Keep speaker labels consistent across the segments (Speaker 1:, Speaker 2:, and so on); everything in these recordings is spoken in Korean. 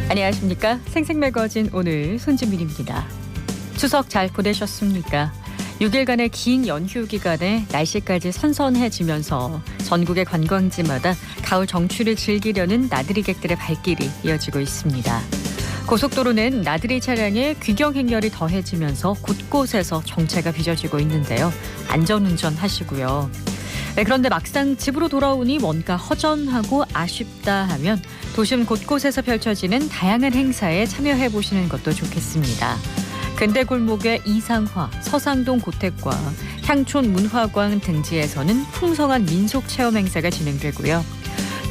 Speaker 1: 안녕하십니까. 생생매거진 오늘 손지민입니다. 추석 잘 보내셨습니까? 6일간의 긴 연휴 기간에 날씨까지 선선해지면서 전국의 관광지마다 가을 정취를 즐기려는 나들이객들의 발길이 이어지고 있습니다. 고속도로는 나들이 차량의 귀경 행렬이 더해지면서 곳곳에서 정체가 빚어지고 있는데요. 안전운전 하시고요. 그런데 막상 집으로 돌아오니 뭔가 허전하고 아쉽다 하면 도심 곳곳에서 펼쳐지는 다양한 행사에 참여해보시는 것도 좋겠습니다. 근대골목의 이상화, 서상동 고택과 향촌 문화관 등지에서는 풍성한 민속체험 행사가 진행되고요.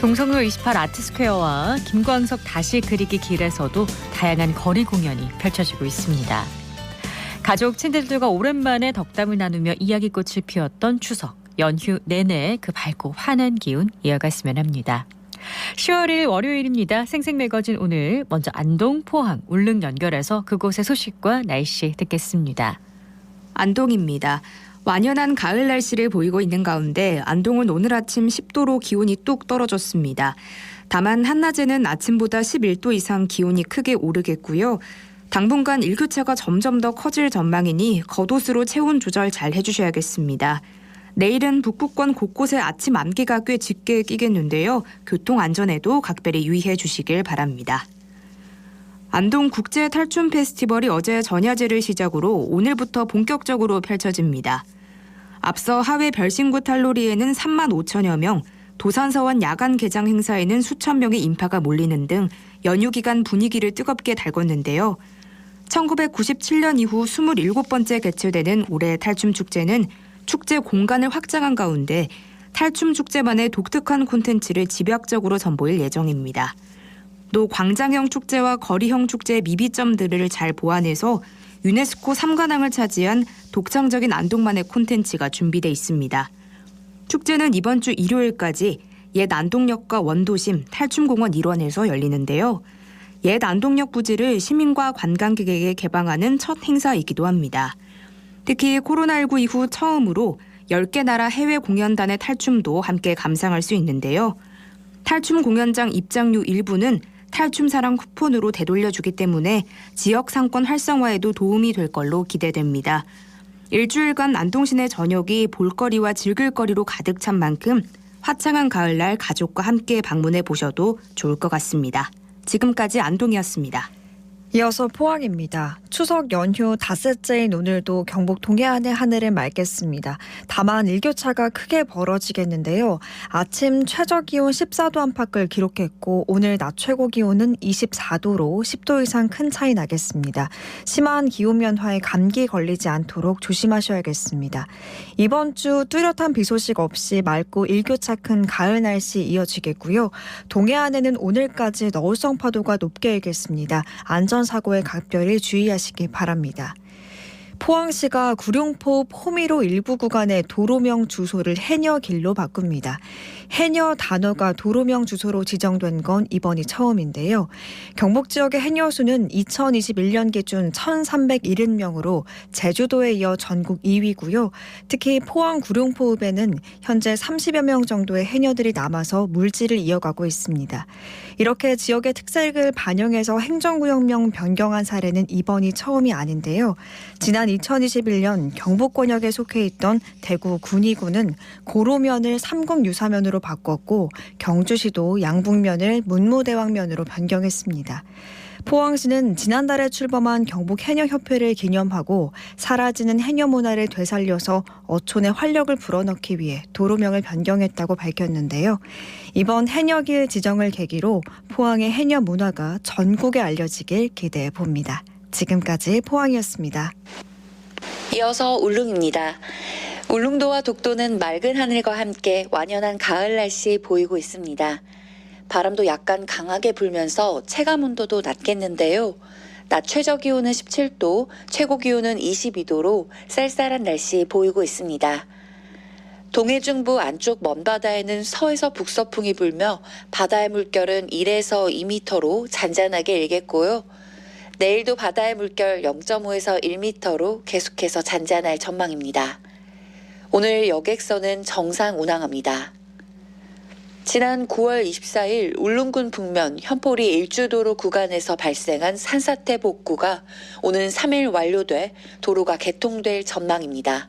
Speaker 1: 동성로 28 아트스퀘어와 김광석 다시 그리기 길에서도 다양한 거리 공연이 펼쳐지고 있습니다. 가족, 친구들과 오랜만에 덕담을 나누며 이야기꽃을 피웠던 추석. 연휴 내내 그 밝고 환한 기운 이어갔으면 합니다. 10월 1일 월요일입니다. 생생매거진 오늘 먼저 안동, 포항, 울릉 연결해서 그곳의 소식과 날씨 듣겠습니다.
Speaker 2: 안동입니다. 완연한 가을 날씨를 보이고 있는 가운데 안동은 오늘 아침 10도로 기온이 뚝 떨어졌습니다. 다만 한낮에는 아침보다 11도 이상 기온이 크게 오르겠고요. 당분간 일교차가 점점 더 커질 전망이니 겉옷으로 체온 조절 잘 해주셔야겠습니다. 내일은 북부권 곳곳에 아침 안개가 꽤 짙게 끼겠는데요. 교통 안전에도 각별히 유의해 주시길 바랍니다. 안동 국제 탈춤 페스티벌이 어제 전야제를 시작으로 오늘부터 본격적으로 펼쳐집니다. 앞서 하회 별신구 탈놀이에는 3만 5천여 명, 도산서원 야간 개장 행사에는 수천 명의 인파가 몰리는 등 연휴 기간 분위기를 뜨겁게 달궜는데요. 1997년 이후 27번째 개최되는 올해 탈춤 축제는 축제 공간을 확장한 가운데 탈춤 축제만의 독특한 콘텐츠를 집약적으로 선보일 예정입니다. 또 광장형 축제와 거리형 축제의 미비점들을 잘 보완해서 유네스코 3관왕을 차지한 독창적인 안동만의 콘텐츠가 준비돼 있습니다. 축제는 이번 주 일요일까지 옛 안동역과 원도심 탈춤공원 일원에서 열리는데요. 옛 안동역 부지를 시민과 관광객에게 개방하는 첫 행사이기도 합니다. 특히 코로나19 이후 처음으로 10개 나라 해외 공연단의 탈춤도 함께 감상할 수 있는데요. 탈춤 공연장 입장료 일부는 탈춤 사랑 쿠폰으로 되돌려주기 때문에 지역 상권 활성화에도 도움이 될 걸로 기대됩니다. 일주일간 안동시내 저녁이 볼거리와 즐길거리로 가득 찬 만큼 화창한 가을날 가족과 함께 방문해 보셔도 좋을 것 같습니다. 지금까지 안동이었습니다.
Speaker 3: 이어서 포항입니다. 추석 연휴 닷새째인 오늘도 경북 동해안의 하늘을 맑겠습니다. 다만 일교차가 크게 벌어지겠는데요. 아침 최저기온 14도 안팎을 기록했고 오늘 낮 최고 기온은 24도로 10도 이상 큰 차이 나겠습니다. 심한 기온 변화에 감기 걸리지 않도록 조심하셔야겠습니다. 이번 주 뚜렷한 비 소식 없이 맑고 일교차 큰 가을 날씨 이어지겠고요. 동해안에는 오늘까지 너울성 파도가 높게 일겠습니다. 안전사고에 각별히 주의하시기 바랍니다. 포항시가 구룡포 포미로 일부 구간의 도로명 주소를 해녀길로 바꿉니다. 해녀 단어가 도로명 주소로 지정된 건 이번이 처음인데요. 경북 지역의 해녀 수는 2021년 기준 1,370명으로 제주도에 이어 전국 2위고요. 특히 포항 구룡포읍에는 현재 30여 명 정도의 해녀들이 남아서 물질을 이어가고 있습니다. 이렇게 지역의 특색을 반영해서 행정구역명 변경한 사례는 이번이 처음이 아닌데요. 지난 2021년 경북권역에 속해 있던 대구 군위구는 고로면을 삼국유사면으로 바꿨고 경주시도 양북면을 문무대왕면으로 변경했습니다. 포항시는 지난달에 출범한 경북해녀협회를 기념하고 사라지는 해녀 문화를 되살려서 어촌에 활력을 불어넣기 위해 도로명을 변경했다고 밝혔는데요. 이번 해녀길 지정을 계기로 포항의 해녀 문화가 전국에 알려지길 기대해 봅니다. 지금까지 포항이었습니다.
Speaker 4: 이어서 울릉입니다. 울릉도와 독도는 맑은 하늘과 함께 완연한 가을 날씨 보이고 있습니다. 바람도 약간 강하게 불면서 체감 온도도 낮겠는데요. 낮 최저 기온은 17도, 최고 기온은 22도로 쌀쌀한 날씨 보이고 있습니다. 동해 중부 안쪽 먼바다에는 서에서 북서풍이 불며 바다의 물결은 1에서 2m로 잔잔하게 일겠고요. 내일도 바다의 물결 0.5에서 1m로 계속해서 잔잔할 전망입니다. 오늘 여객선은 정상 운항합니다. 지난 9월 24일 울릉군 북면 현포리 일주도로 구간에서 발생한 산사태 복구가 오는 3일 완료돼 도로가 개통될 전망입니다.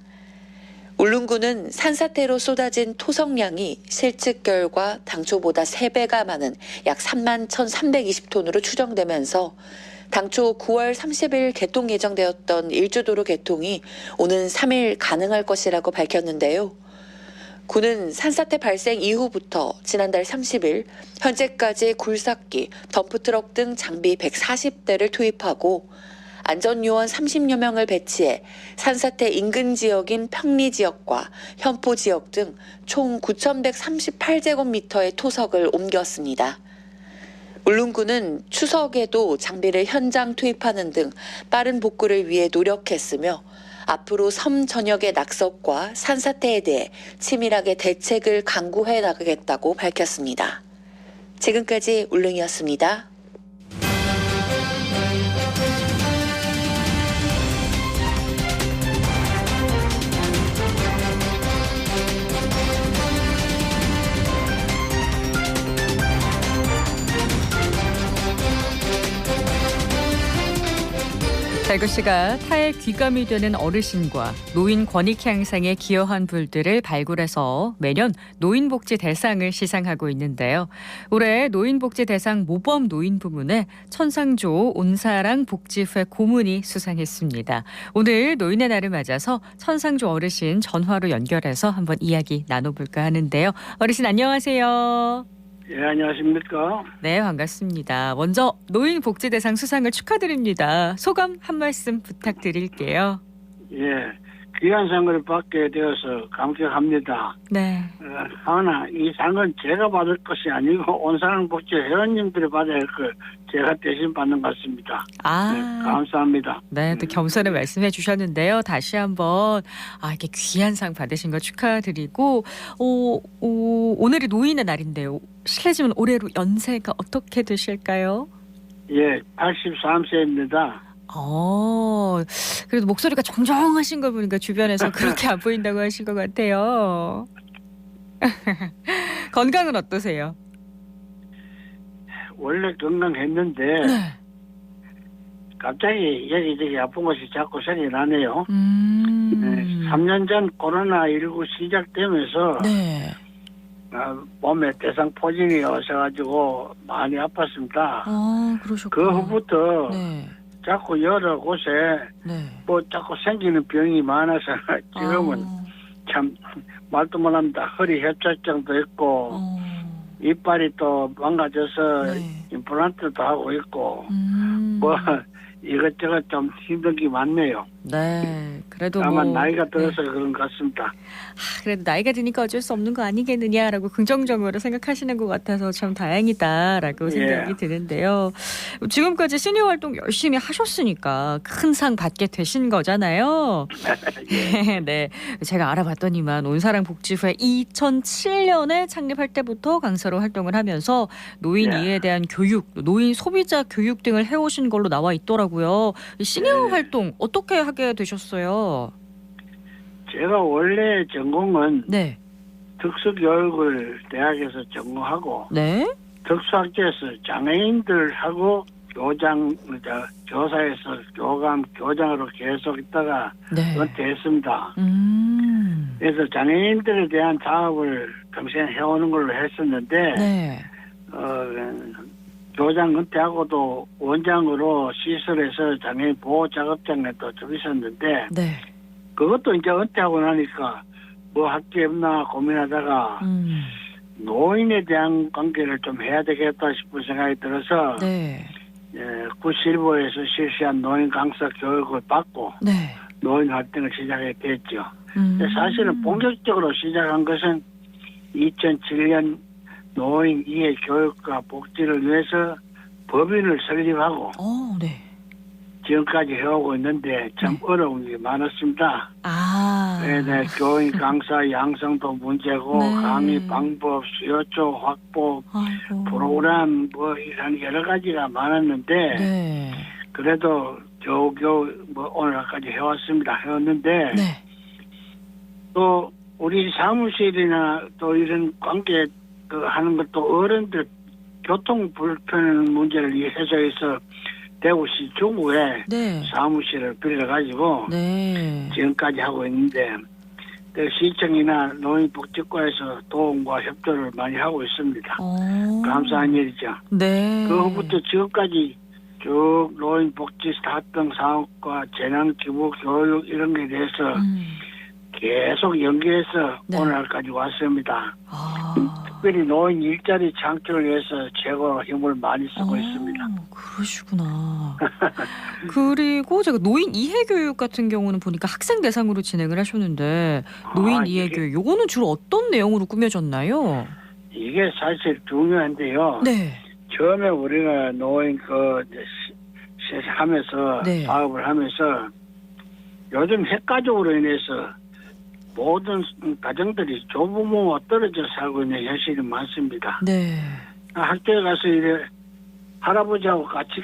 Speaker 4: 울릉군은 산사태로 쏟아진 토성량이 실측 결과 당초보다 3배가 많은 약 3만 1,320톤으로 추정되면서 당초 9월 30일 개통 예정되었던 일주도로 개통이 오는 3일 가능할 것이라고 밝혔는데요. 군은 산사태 발생 이후부터 지난달 30일 현재까지 굴삭기, 덤프트럭 등 장비 140대를 투입하고 안전요원 30여 명을 배치해 산사태 인근 지역인 평리 지역과 현포 지역 등 총 9,138제곱미터의 토석을 옮겼습니다. 울릉군은 추석에도 장비를 현장 투입하는 등 빠른 복구를 위해 노력했으며 앞으로 섬 전역의 낙석과 산사태에 대해 치밀하게 대책을 강구해 나가겠다고 밝혔습니다. 지금까지 울릉이었습니다.
Speaker 1: 달구씨가 타의 귀감이 되는 어르신과 노인 권익 향상에 기여한 분들을 발굴해서 매년 노인복지 대상을 시상하고 있는데요. 올해 노인복지 대상 모범 노인 부문에 천상조 온사랑 복지회 고문이 수상했습니다. 오늘 노인의 날을 맞아서 천상조 어르신 전화로 연결해서 한번 이야기 나눠볼까 하는데요. 어르신 안녕하세요.
Speaker 5: 예, 안녕하십니까.
Speaker 1: 네, 반갑습니다. 먼저 노인복지대상 수상을 축하드립니다. 소감 한 말씀 부탁드릴게요.
Speaker 5: 예, 귀한 상을 받게 되어서 감격합니다.
Speaker 1: 네.
Speaker 5: 하나, 이 상은 제가 받을 것이 아니고 온사랑복지 회원님들이 받아야 할 걸 제가 대신 받는 것 같습니다. 네, 감사합니다.
Speaker 1: 네, 또 겸손히 말씀해 주셨는데요. 다시 한번 이렇게 귀한 상 받으신 거 축하드리고 오늘이 노인의 날인데요. 실례지만 올해로 연세가 어떻게 되실까요?
Speaker 5: 예, 83세입니다.
Speaker 1: 그래도 목소리가 정정하신 걸 보니까 주변에서 그렇게 안 보인다고 하실 것 같아요. 건강은 어떠세요?
Speaker 5: 원래 건강했는데
Speaker 1: 네.
Speaker 5: 갑자기 여기저기 아픈 것이 자꾸 생겨나네요. 네, 3년 전 코로나19 시작되면서
Speaker 1: 네.
Speaker 5: 몸에 대상 포진이 오셔가지고 많이 아팠습니다.
Speaker 1: 그러셨구나.
Speaker 5: 그 후부터
Speaker 1: 네.
Speaker 5: 자꾸 여러 곳에
Speaker 1: 네.
Speaker 5: 뭐 자꾸 생기는 병이 많아서 지금은 참 말도 못합니다. 허리 협착증도 있고 이빨이 또 망가져서
Speaker 1: 네.
Speaker 5: 임플란트도 하고 있고 뭐 이것저것 좀 힘든 게 많네요.
Speaker 1: 네, 그래도
Speaker 5: 다만 나이가 들어서 그런 것 같습니다.
Speaker 1: 그래도 나이가 드니까 어쩔 수 없는 거 아니겠느냐라고 긍정적으로 생각하시는 것 같아서 참 다행이다라고 생각이 드는데요. 지금까지 시니어 활동 열심히 하셨으니까 큰 상 받게 되신 거잖아요. 네, 제가 알아봤더니만 온사랑 복지회 2007년에 창립할 때부터 강사로 활동을 하면서 노인 이해에 대한 교육, 노인 소비자 교육 등을 해오신 걸로 나와 있더라고요. 시니어 활동 어떻게 하게 되셨어요?
Speaker 5: 제가 원래 전공은
Speaker 1: 네.
Speaker 5: 특수교육을 대학에서 전공하고 특수학교에서 장애인들하고 교사에서 교장으로 계속 있다가 은퇴했습니다. 그래서 장애인들에 대한 사업을 평생 해오는 걸로 했었는데 교장 은퇴하고도 원장으로 시설에서 장애인 보호 작업장에도 좀 있었는데 그것도 이제 은퇴하고 나니까 뭐 할 게 없나 고민하다가 노인에 대한 관계를 좀 해야 되겠다 싶은 생각이 들어서 구실보에서 실시한 노인 강사 교육을 받고 노인 활동을 시작하게 됐죠. 사실은 본격적으로 시작한 것은 2007년 노인 이해 교육과 복지를 위해서 법인을 설립하고 지금까지 해오고 있는데 참 어려운 게 많았습니다. 교인 강사 양성도 문제고 강의 방법, 수요조 확보, 프로그램 뭐 이런 여러 가지가 많았는데 그래도 겨우겨우 뭐 오늘까지 해왔는데 또 우리 사무실이나 또 이런 관계 그 하는 것도 어른들 교통 불편 문제를 해소해서 대구시 중구에
Speaker 1: 네.
Speaker 5: 사무실을 빌려가지고
Speaker 1: 네.
Speaker 5: 지금까지 하고 있는데 시청이나 노인복지과에서 도움과 협조를 많이 하고 있습니다. 감사한 일이죠.
Speaker 1: 네.
Speaker 5: 그 후부터 지금까지 쭉 노인복지 사업등 사업과 재난기부 교육 이런 것에 대해서 계속 연계해서
Speaker 1: 네.
Speaker 5: 오늘까지 왔습니다. 특별히 노인 일자리 창출을 위해서 최고 힘을 많이 쓰고 있습니다.
Speaker 1: 그러시구나. 그리고 제가 노인 이해 교육 같은 경우는 보니까 학생 대상으로 진행을 하셨는데 노인 이해 교육 요거는 주로 어떤 내용으로 꾸며졌나요?
Speaker 5: 이게 사실 중요한데요.
Speaker 1: 네.
Speaker 5: 처음에 우리가 노인 하면서
Speaker 1: 네.
Speaker 5: 사업을 하면서 요즘 핵가족으로 인해서 모든 가정들이 조부모와 떨어져 살고 있는 현실이 많습니다.
Speaker 1: 네.
Speaker 5: 학교에 가서 이래 할아버지하고 같이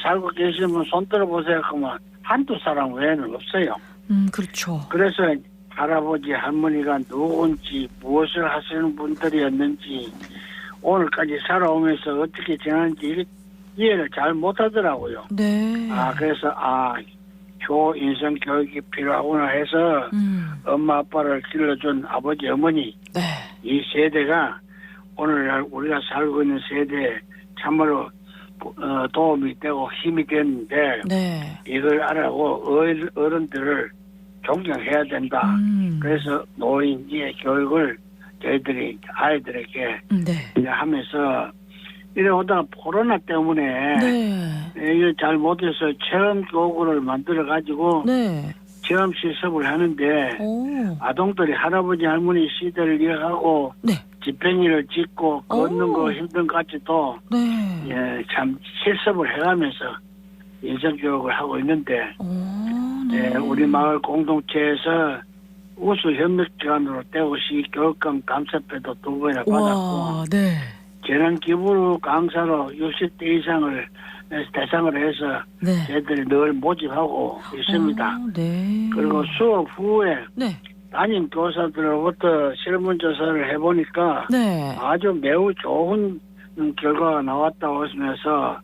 Speaker 5: 살고 계시면 손 들어보세요 하면 한두 사람 외에는 없어요.
Speaker 1: 그렇죠.
Speaker 5: 그래서 할아버지 할머니가 누군지 무엇을 하시는 분들이었는지 오늘까지 살아오면서 어떻게 지냈는지 이해를 잘 못하더라고요.
Speaker 1: 네.
Speaker 5: 그래서 인성 교육이 필요하구나 해서 엄마 아빠를 길러준 아버지 어머니
Speaker 1: 네.
Speaker 5: 이 세대가 오늘날 우리가 살고 있는 세대에 참으로 도움이 되고 힘이 됐는데
Speaker 1: 네.
Speaker 5: 이걸 알아고 어른들을 존경해야 된다. 그래서 노인 이해 교육을 저희들이 아이들에게
Speaker 1: 네.
Speaker 5: 하면서 이래 오다가 코로나 때문에 이걸 잘 못해서 체험 교구를 만들어 가지고
Speaker 1: 네.
Speaker 5: 체험 실습을 하는데 아동들이 할아버지 할머니 시대를 이어가고
Speaker 1: 네.
Speaker 5: 지팽이를 짓고 걷는 거 힘든 것 같이도
Speaker 1: 네.
Speaker 5: 참 실습을 해가면서 인성 교육을 하고 있는데
Speaker 1: 네.
Speaker 5: 우리 마을 공동체에서 우수 협력기관으로 대구시 교육감 감사패도 2번이나 받았고
Speaker 1: 네.
Speaker 5: 재난기부 강사로 60대 이상을 대상으로 해서
Speaker 1: 네.
Speaker 5: 저희들이 늘 모집하고 있습니다.
Speaker 1: 네.
Speaker 5: 그리고 수업 후에
Speaker 1: 네.
Speaker 5: 담임 교사들로부터 설문조사를 해보니까
Speaker 1: 네.
Speaker 5: 아주 매우 좋은 결과가 나왔다고 하시면서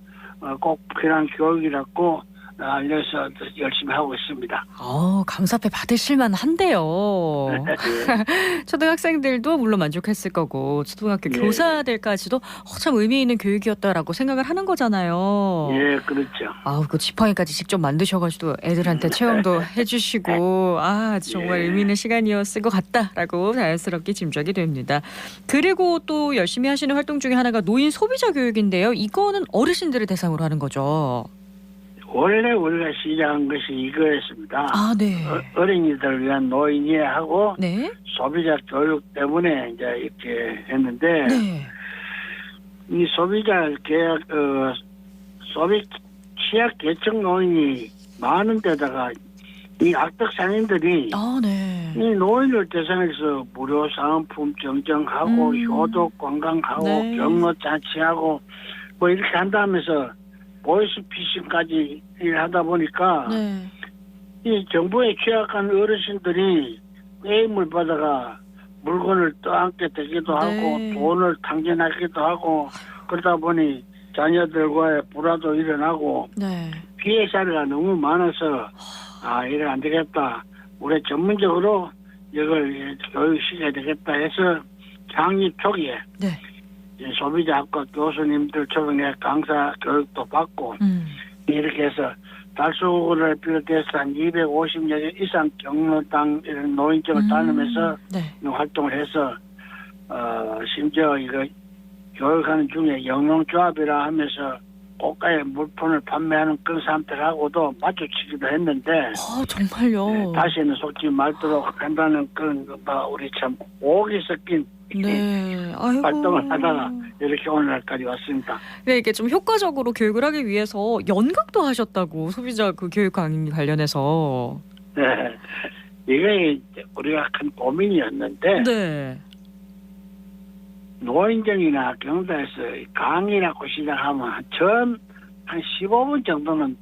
Speaker 5: 꼭 필요한 교육이라고 알려서 열심히 하고 있습니다.
Speaker 1: 감사패 받으실만 한데요. 초등학생들도 물론 만족했을 거고 초등학교 교사들까지도 참 의미 있는 교육이었다라고 생각을 하는 거잖아요.
Speaker 5: 예, 그렇죠.
Speaker 1: 그 지팡이까지 직접 만드셔가지고 애들한테 체험도 해주시고 정말 의미 있는 시간이었을 것 같다라고 자연스럽게 짐작이 됩니다. 그리고 또 열심히 하시는 활동 중에 하나가 노인 소비자 교육인데요. 이거는 어르신들을 대상으로 하는 거죠.
Speaker 5: 원래 우리가 시작한 것이 이거였습니다.
Speaker 1: 네.
Speaker 5: 어린이들을 위한 노인 이해하고
Speaker 1: 네.
Speaker 5: 소비자 교육 때문에 이제 이렇게 했는데 이 소비자 계약 소비 취약 계층 노인이 많은 데다가 이 악덕 상인들이 이 노인을 대상해서 무료 상품 정정하고 효도 관광하고 경로 잔치하고 뭐 이렇게 한다면서 보이스피싱까지 일하다 보니까 이 정부에 취약한 어르신들이 게임을 받아가 물건을 떠안게 되기도 하고 돈을 탕진하기도 하고 그러다 보니 자녀들과의 불화도 일어나고 피해 사례가 너무 많아서 이래 안 되겠다. 우리 전문적으로 이걸 교육시켜야 되겠다 해서 창립 초기에 소비자학과 교수님들 초빙해 강사 교육도 받고 이렇게 해서 달수구를 비롯해서 한 250여 개 이상 경로당 이런 노인정을 다니면서 활동을 해서 심지어 이거 교육하는 중에 영농조합이라 하면서 고가의 물품을 판매하는 그런 사람들하고도 마주치기도 했는데
Speaker 1: 정말요?
Speaker 5: 다시는 속지 말도록 한다는 그런 우리 참 오기 섞인 활동을 하다가 이렇게 오늘날까지 왔습니다.
Speaker 1: 네, 이게 좀 효과적으로 교육을 하기 위해서 연극도 하셨다고 소비자 그 교육 강의 관련해서.
Speaker 5: 네, 이게 우리가 큰 고민이었는데 노인정이나 경도에서 강의라고 시작하면 처음 한 15분 정도는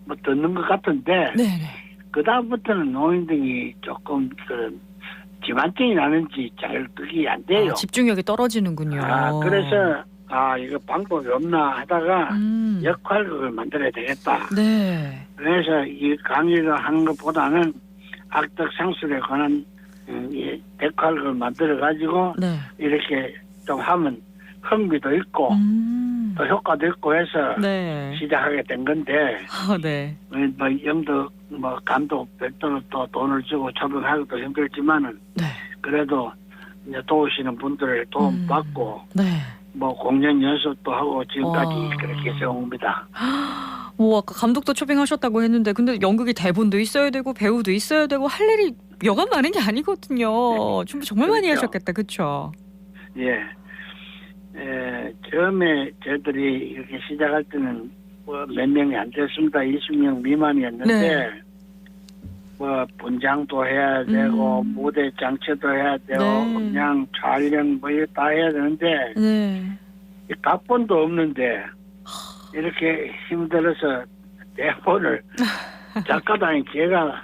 Speaker 5: 뭐 듣는 것 같은데 그 다음부터는 노인정이 조금 지만증이 나는지 잘 그게 안 돼요.
Speaker 1: 집중력이 떨어지는군요.
Speaker 5: 그래서 이거 방법이 없나 하다가 역할극을 만들어야 되겠다.
Speaker 1: 네.
Speaker 5: 그래서 이 강의를 하는 것보다는 악덕 상술에 관한 이 역할극을 만들어 가지고
Speaker 1: 네.
Speaker 5: 이렇게 좀 하면 흥미도 있고 또 효과도 있고 해서
Speaker 1: 네.
Speaker 5: 시작하게 된 건데
Speaker 1: 네.
Speaker 5: 뭐 영도 뭐 감독 별도로 또 돈을 주고 촬영하기도 힘들지만은
Speaker 1: 네.
Speaker 5: 그래도 이제 도우시는 분들의 도움 받고
Speaker 1: 네.
Speaker 5: 뭐 공연 연습도 하고 지금까지 그렇게 해서옵니다.
Speaker 1: 뭐 아까 감독도 초빙하셨다고 했는데 근데 연극이 대본도 있어야 되고 배우도 있어야 되고 할 일이 여간 많은 게 아니거든요. 준비 정말 많이
Speaker 5: 그렇죠.
Speaker 1: 하셨겠다. 그렇죠?
Speaker 5: 예. 처음에 저희들이 이렇게 시작할 때는 뭐 몇 명이 안 됐습니다. 20명 미만이었는데
Speaker 1: 네.
Speaker 5: 뭐 분장도 해야 되고 무대 장치도 해야 되고
Speaker 1: 네.
Speaker 5: 음향 촬영 뭐 이거 다 해야 되는데
Speaker 1: 네.
Speaker 5: 이 각본도 없는데 이렇게 힘들어서 대본을 작가당이 제가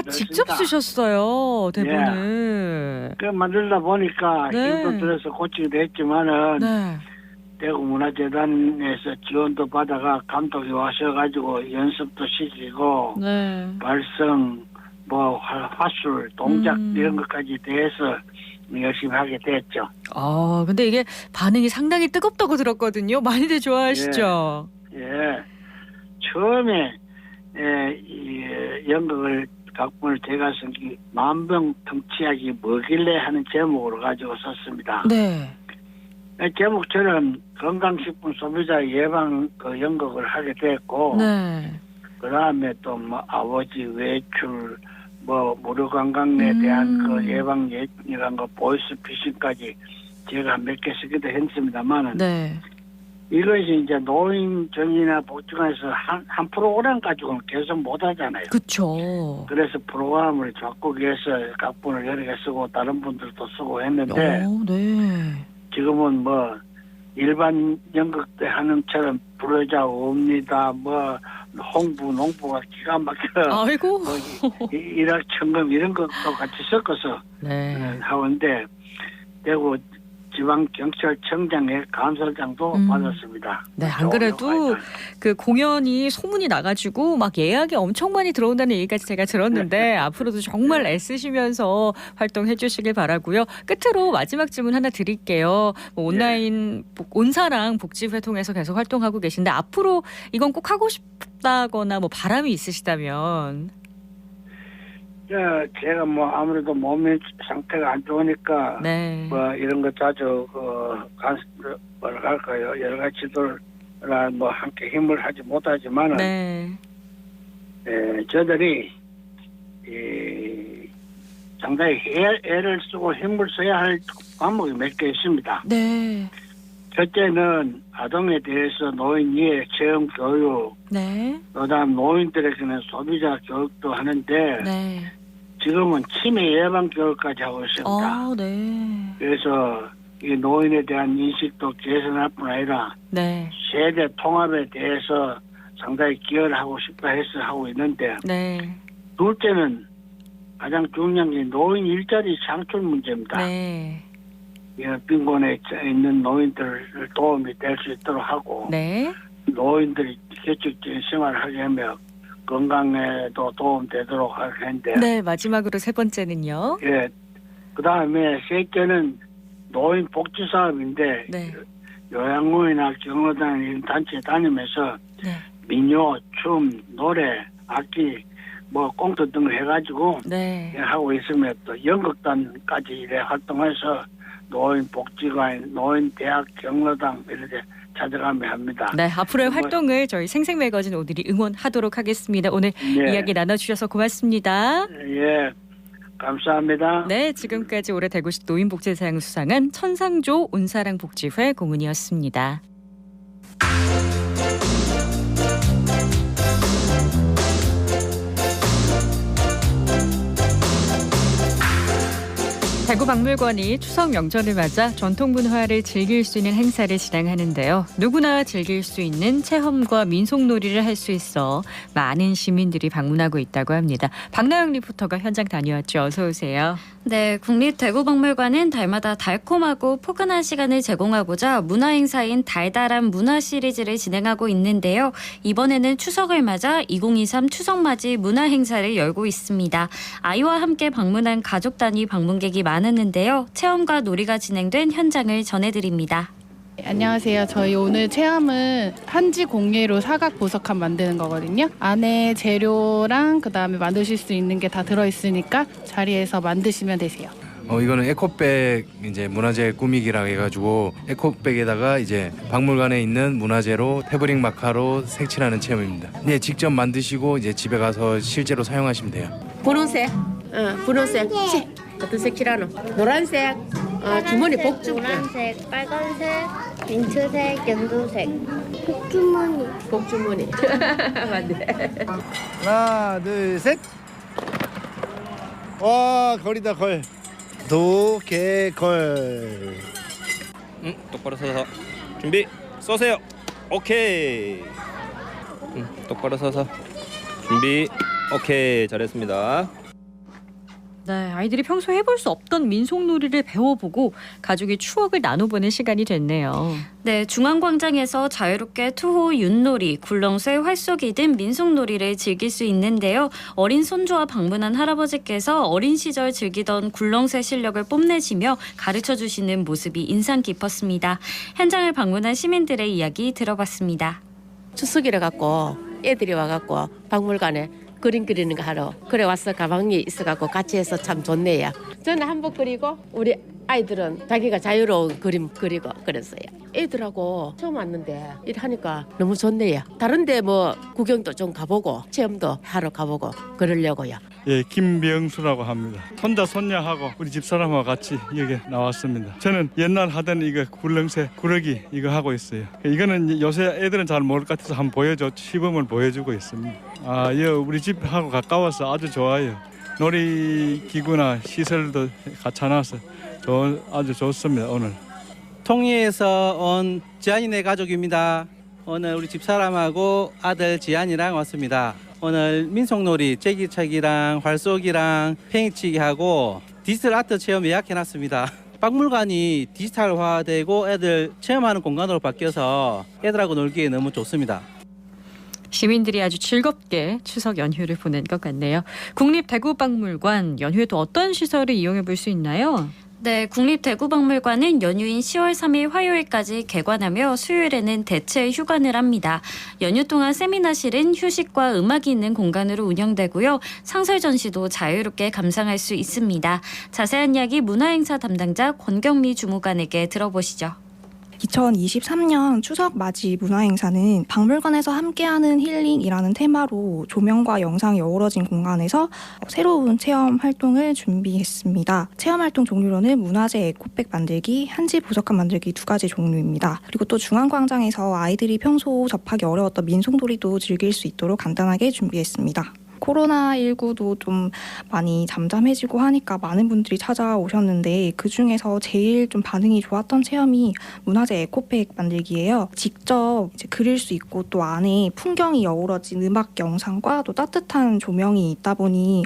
Speaker 1: 직접 쓰셨어요. 대본을.
Speaker 5: 그 만들다 보니까
Speaker 1: 네.
Speaker 5: 힘도 들어서 고치기도 했지만은
Speaker 1: 네.
Speaker 5: 대구문화재단에서 지원도 받아가 감독이 와셔가지고 연습도 시키고
Speaker 1: 네.
Speaker 5: 발성 뭐 화술 동작 이런 것까지 대해서 열심히 하게 됐죠.
Speaker 1: 근데 이게 반응이 상당히 뜨겁다고 들었거든요. 많이들 좋아하시죠?
Speaker 5: 예. 처음에 이 연극을 각본을 제가 쓴 게 만병통치약이 뭐길래 하는 제목으로 가지고 썼습니다.
Speaker 1: 네.
Speaker 5: 제목처럼 건강식품 소비자 예방 그 연극을 하게 됐고,
Speaker 1: 네.
Speaker 5: 그 다음에 또 뭐 아버지 외출, 뭐 무료관광에 대한 그 예방 이런 거 보이스피싱까지 제가 몇 개 쓰기도 했습니다만은
Speaker 1: 네.
Speaker 5: 이것이 이제 노인정이나 복지관에서 한 프로그램 가지고는 계속 못 하잖아요.
Speaker 1: 그렇죠.
Speaker 5: 그래서 프로그램을 바꾸기 위해서 각본을 여러 개 쓰고 다른 분들도 쓰고 했는데
Speaker 1: 네.
Speaker 5: 지금은 뭐 일반 연극 때 하는처럼 부르자 옵니다. 뭐 홍보가 기가 막혀.
Speaker 1: 아이고.
Speaker 5: 뭐 일확천금 이런 것도 같이 섞어서
Speaker 1: 네.
Speaker 5: 하는데 대구 지방경찰청장의 감사장도 받았습니다.
Speaker 1: 네, 안 그래도 그 공연이 소문이 나가지고 막 예약이 엄청 많이 들어온다는 얘기까지 제가 들었는데 앞으로도 정말 애쓰시면서 활동해 주시길 바라고요. 끝으로 마지막 질문 하나 드릴게요. 뭐 온라인 온사랑 복지회 통해서 계속 활동하고 계신데 앞으로 이건 꼭 하고 싶다거나 뭐 바람이 있으시다면?
Speaker 5: 제가 뭐 아무래도 몸의 상태가 안 좋으니까
Speaker 1: 네.
Speaker 5: 뭐 이런 거 자주 뭐랄 할까요 여러 가지 지도나 뭐 함께 힘을 하지 못하지만은
Speaker 1: 네.
Speaker 5: 저들이 상당히 애를 쓰고 힘을 써야 할 과목이 몇 개 있습니다.
Speaker 1: 네.
Speaker 5: 첫째는 아동에 대해서 노인 이해 체험 교육,
Speaker 1: 네.
Speaker 5: 그다음 노인들에게는 소비자 교육도 하는데
Speaker 1: 네.
Speaker 5: 지금은 치매 예방 교육까지 하고 있습니다.
Speaker 1: 네.
Speaker 5: 그래서 이 노인에 대한 인식도 개선할 뿐 아니라
Speaker 1: 네.
Speaker 5: 세대 통합에 대해서 상당히 기여를 하고 싶다 해서 하고 있는데
Speaker 1: 네.
Speaker 5: 둘째는 가장 중요한 게 노인 일자리 창출 문제입니다.
Speaker 1: 네.
Speaker 5: 빈곤에 있는 노인들 도움이 될 수 있도록 하고
Speaker 1: 네.
Speaker 5: 노인들이 규칙적인 생활을 하게 하면 건강에도 도움되도록 할 텐데.
Speaker 1: 네, 마지막으로 세 번째는요.
Speaker 5: 예. 그다음에 셋째는 노인 복지 사업인데
Speaker 1: 네.
Speaker 5: 요양원이나 경로당 이런 단체에 다니면서
Speaker 1: 네.
Speaker 5: 민요, 춤, 노래, 악기 뭐 꽁트 등을 해가지고
Speaker 1: 네.
Speaker 5: 하고 있으면 또 연극단까지 이래 활동해서 노인 복지관, 노인 대학 경로당 이렇게 찾아가며 합니다.
Speaker 1: 네, 앞으로의 활동을 저희 생생매거진 오늘이 응원하도록 하겠습니다. 오늘 이야기 나눠주셔서 고맙습니다.
Speaker 5: 예, 감사합니다.
Speaker 1: 네, 지금까지 올해 대구시 노인복지상 수상한 천상조 온사랑복지회 공은이었습니다. 대구박물관이 추석 명절을 맞아 전통문화를 즐길 수 있는 행사를 진행하는데요. 누구나 즐길 수 있는 체험과 민속놀이를 할 수 있어 많은 시민들이 방문하고 있다고 합니다. 박나영 리포터가 현장 다녀왔죠. 어서 오세요.
Speaker 6: 네, 국립대구박물관은 달마다 달콤하고 포근한 시간을 제공하고자 문화행사인 달달한 문화 시리즈를 진행하고 있는데요. 이번에는 추석을 맞아 2023 추석맞이 문화행사를 열고 있습니다. 아이와 함께 방문한 가족 단위 방문객이 많았는데요. 체험과 놀이가 진행된 현장을 전해드립니다.
Speaker 7: 안녕하세요. 저희 오늘 체험은 한지 공예로 사각 보석함 만드는 거거든요. 안에 재료랑 그다음에 만드실 수 있는 게 다 들어있으니까 자리에서 만드시면 되세요.
Speaker 8: 이거는 에코백 이제 문화재 꾸미기라 해가지고 에코백에다가 이제 박물관에 있는 문화재로 패브릭 마카로 색칠하는 체험입니다. 네, 직접 만드시고 이제 집에 가서 실제로 사용하시면 돼요.
Speaker 9: 분홍색, 분홍색. 어떤 색칠하노? 노란색, 주머니 복주.
Speaker 10: 노란색, 빨간색, 민트색, 연두색.
Speaker 9: 복주머니. 맞네.
Speaker 11: 하나, 둘, 셋. 와, 걸이다 걸. 도개걸.
Speaker 12: 똑바로 서서 준비 쏘세요. 오케이. 똑바로 서서 준비 오케이. 잘했습니다.
Speaker 1: 네, 아이들이 평소 해볼 수 없던 민속놀이를 배워보고 가족이 추억을 나눠보는 시간이 됐네요.
Speaker 6: 네, 중앙광장에서 자유롭게 투호, 윷놀이, 굴렁쇠, 활쏘기 등 민속놀이를 즐길 수 있는데요. 어린 손주와 방문한 할아버지께서 어린 시절 즐기던 굴렁쇠 실력을 뽐내시며 가르쳐주시는 모습이 인상 깊었습니다. 현장을 방문한 시민들의 이야기 들어봤습니다.
Speaker 9: 추석이라 갖고 애들이 와갖고 박물관에 그림 그리는 거 하러 그래 와서 가방이 있어갖고 같이 해서 참 좋네요. 저는 한복 그리고 우리 아이들은 자기가 자유로운 그림 그리고 그랬어요. 애들하고 처음 왔는데 일하니까 너무 좋네요. 다른데 뭐 구경도 좀 가보고 체험도 하러 가보고 그러려고요.
Speaker 13: 예, 김병수라고 합니다. 손자 손녀하고 우리 집사람하고 같이 여기 나왔습니다. 저는 옛날 하던 이거 굴렁쇠 구르기 이거 하고 있어요. 이거는 요새 애들은 잘 모를 것 같아서 한번 시범을 보여주고 있습니다. 우리 집하고 가까워서 아주 좋아요. 놀이기구나 시설도 갖춰놔서 아주 좋습니다. 오늘
Speaker 14: 통일에서 온 지안이네 가족입니다. 오늘 우리 집사람하고 아들 지안이랑 왔습니다. 오늘 민속놀이, 제기차기랑 활쏘기랑 팽이치기하고 디지털 아트 체험 예약해놨습니다. 박물관이 디지털화되고 애들 체험하는 공간으로 바뀌어서 애들하고 놀기에 너무 좋습니다.
Speaker 1: 시민들이 아주 즐겁게 추석 연휴를 보낸 것 같네요. 국립대구박물관 연휴에도 어떤 시설을 이용해 볼 수 있나요?
Speaker 6: 네, 국립대구박물관은 연휴인 10월 3일 화요일까지 개관하며 수요일에는 대체 휴관을 합니다. 연휴 동안 세미나실은 휴식과 음악이 있는 공간으로 운영되고요. 상설 전시도 자유롭게 감상할 수 있습니다. 자세한 이야기 문화행사 담당자 권경미 주무관에게 들어보시죠.
Speaker 15: 2023년 추석 맞이 문화행사는 박물관에서 함께하는 힐링이라는 테마로 조명과 영상이 어우러진 공간에서 새로운 체험 활동을 준비했습니다. 체험 활동 종류로는 문화재 에코백 만들기, 한지 보석함 만들기 2가지 종류입니다. 그리고 또 중앙광장에서 아이들이 평소 접하기 어려웠던 민속놀이도 즐길 수 있도록 간단하게 준비했습니다. 코로나19도 좀 많이 잠잠해지고 하니까 많은 분들이 찾아오셨는데 그중에서 제일 좀 반응이 좋았던 체험이 문화재 에코백 만들기예요. 직접 이제 그릴 수 있고 또 안에 풍경이 어우러진 음악 영상과 또 따뜻한 조명이 있다 보니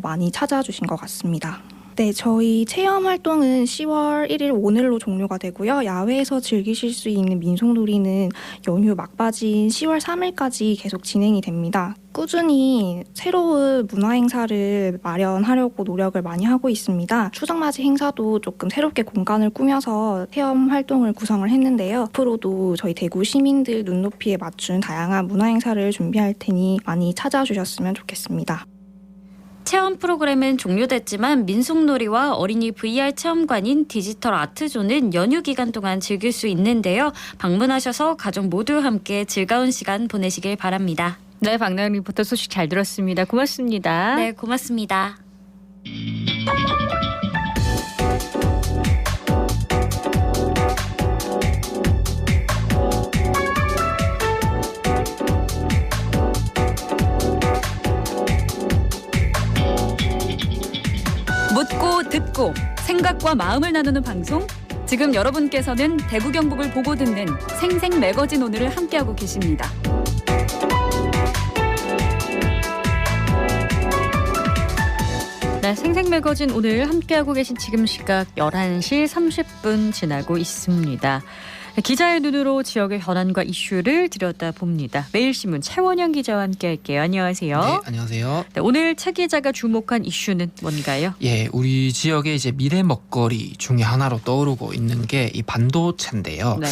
Speaker 15: 많이 찾아주신 것 같습니다. 네, 저희 체험 활동은 10월 1일 오늘로 종료가 되고요. 야외에서 즐기실 수 있는 민속놀이는 연휴 막바지인 10월 3일까지 계속 진행이 됩니다. 꾸준히 새로운 문화행사를 마련하려고 노력을 많이 하고 있습니다. 추석맞이 행사도 조금 새롭게 공간을 꾸며서 체험 활동을 구성을 했는데요. 앞으로도 저희 대구 시민들 눈높이에 맞춘 다양한 문화행사를 준비할 테니 많이 찾아주셨으면 좋겠습니다.
Speaker 6: 체험 프로그램은 종료됐지만 민속놀이와 어린이 VR 체험관인 디지털 아트존은 연휴 기간 동안 즐길 수 있는데요. 방문하셔서 가족 모두 함께 즐거운 시간 보내시길 바랍니다.
Speaker 1: 네, 박나영 리포터 소식 잘 들었습니다. 고맙습니다.
Speaker 6: 네, 고맙습니다.
Speaker 1: 묻고 듣고 생각과 마음을 나누는 방송. 지금 여러분께서는 대구 경북을 보고 듣는 생생 매거진 오늘을 함께하고 계십니다. 네, 생생 매거진 오늘 함께하고 계신 지금 시각 11시 30분 지나고 있습니다. 기자의 눈으로 지역의 현안과 이슈를 들여다봅니다. 매일신문 최원영 기자와 함께할게요. 안녕하세요.
Speaker 16: 네, 안녕하세요.
Speaker 1: 네, 오늘 최 기자가 주목한 이슈는 뭔가요?
Speaker 16: 예, 우리 지역의 이제 미래 먹거리 중에 하나로 떠오르고 있는 게 이 반도체인데요.
Speaker 1: 네.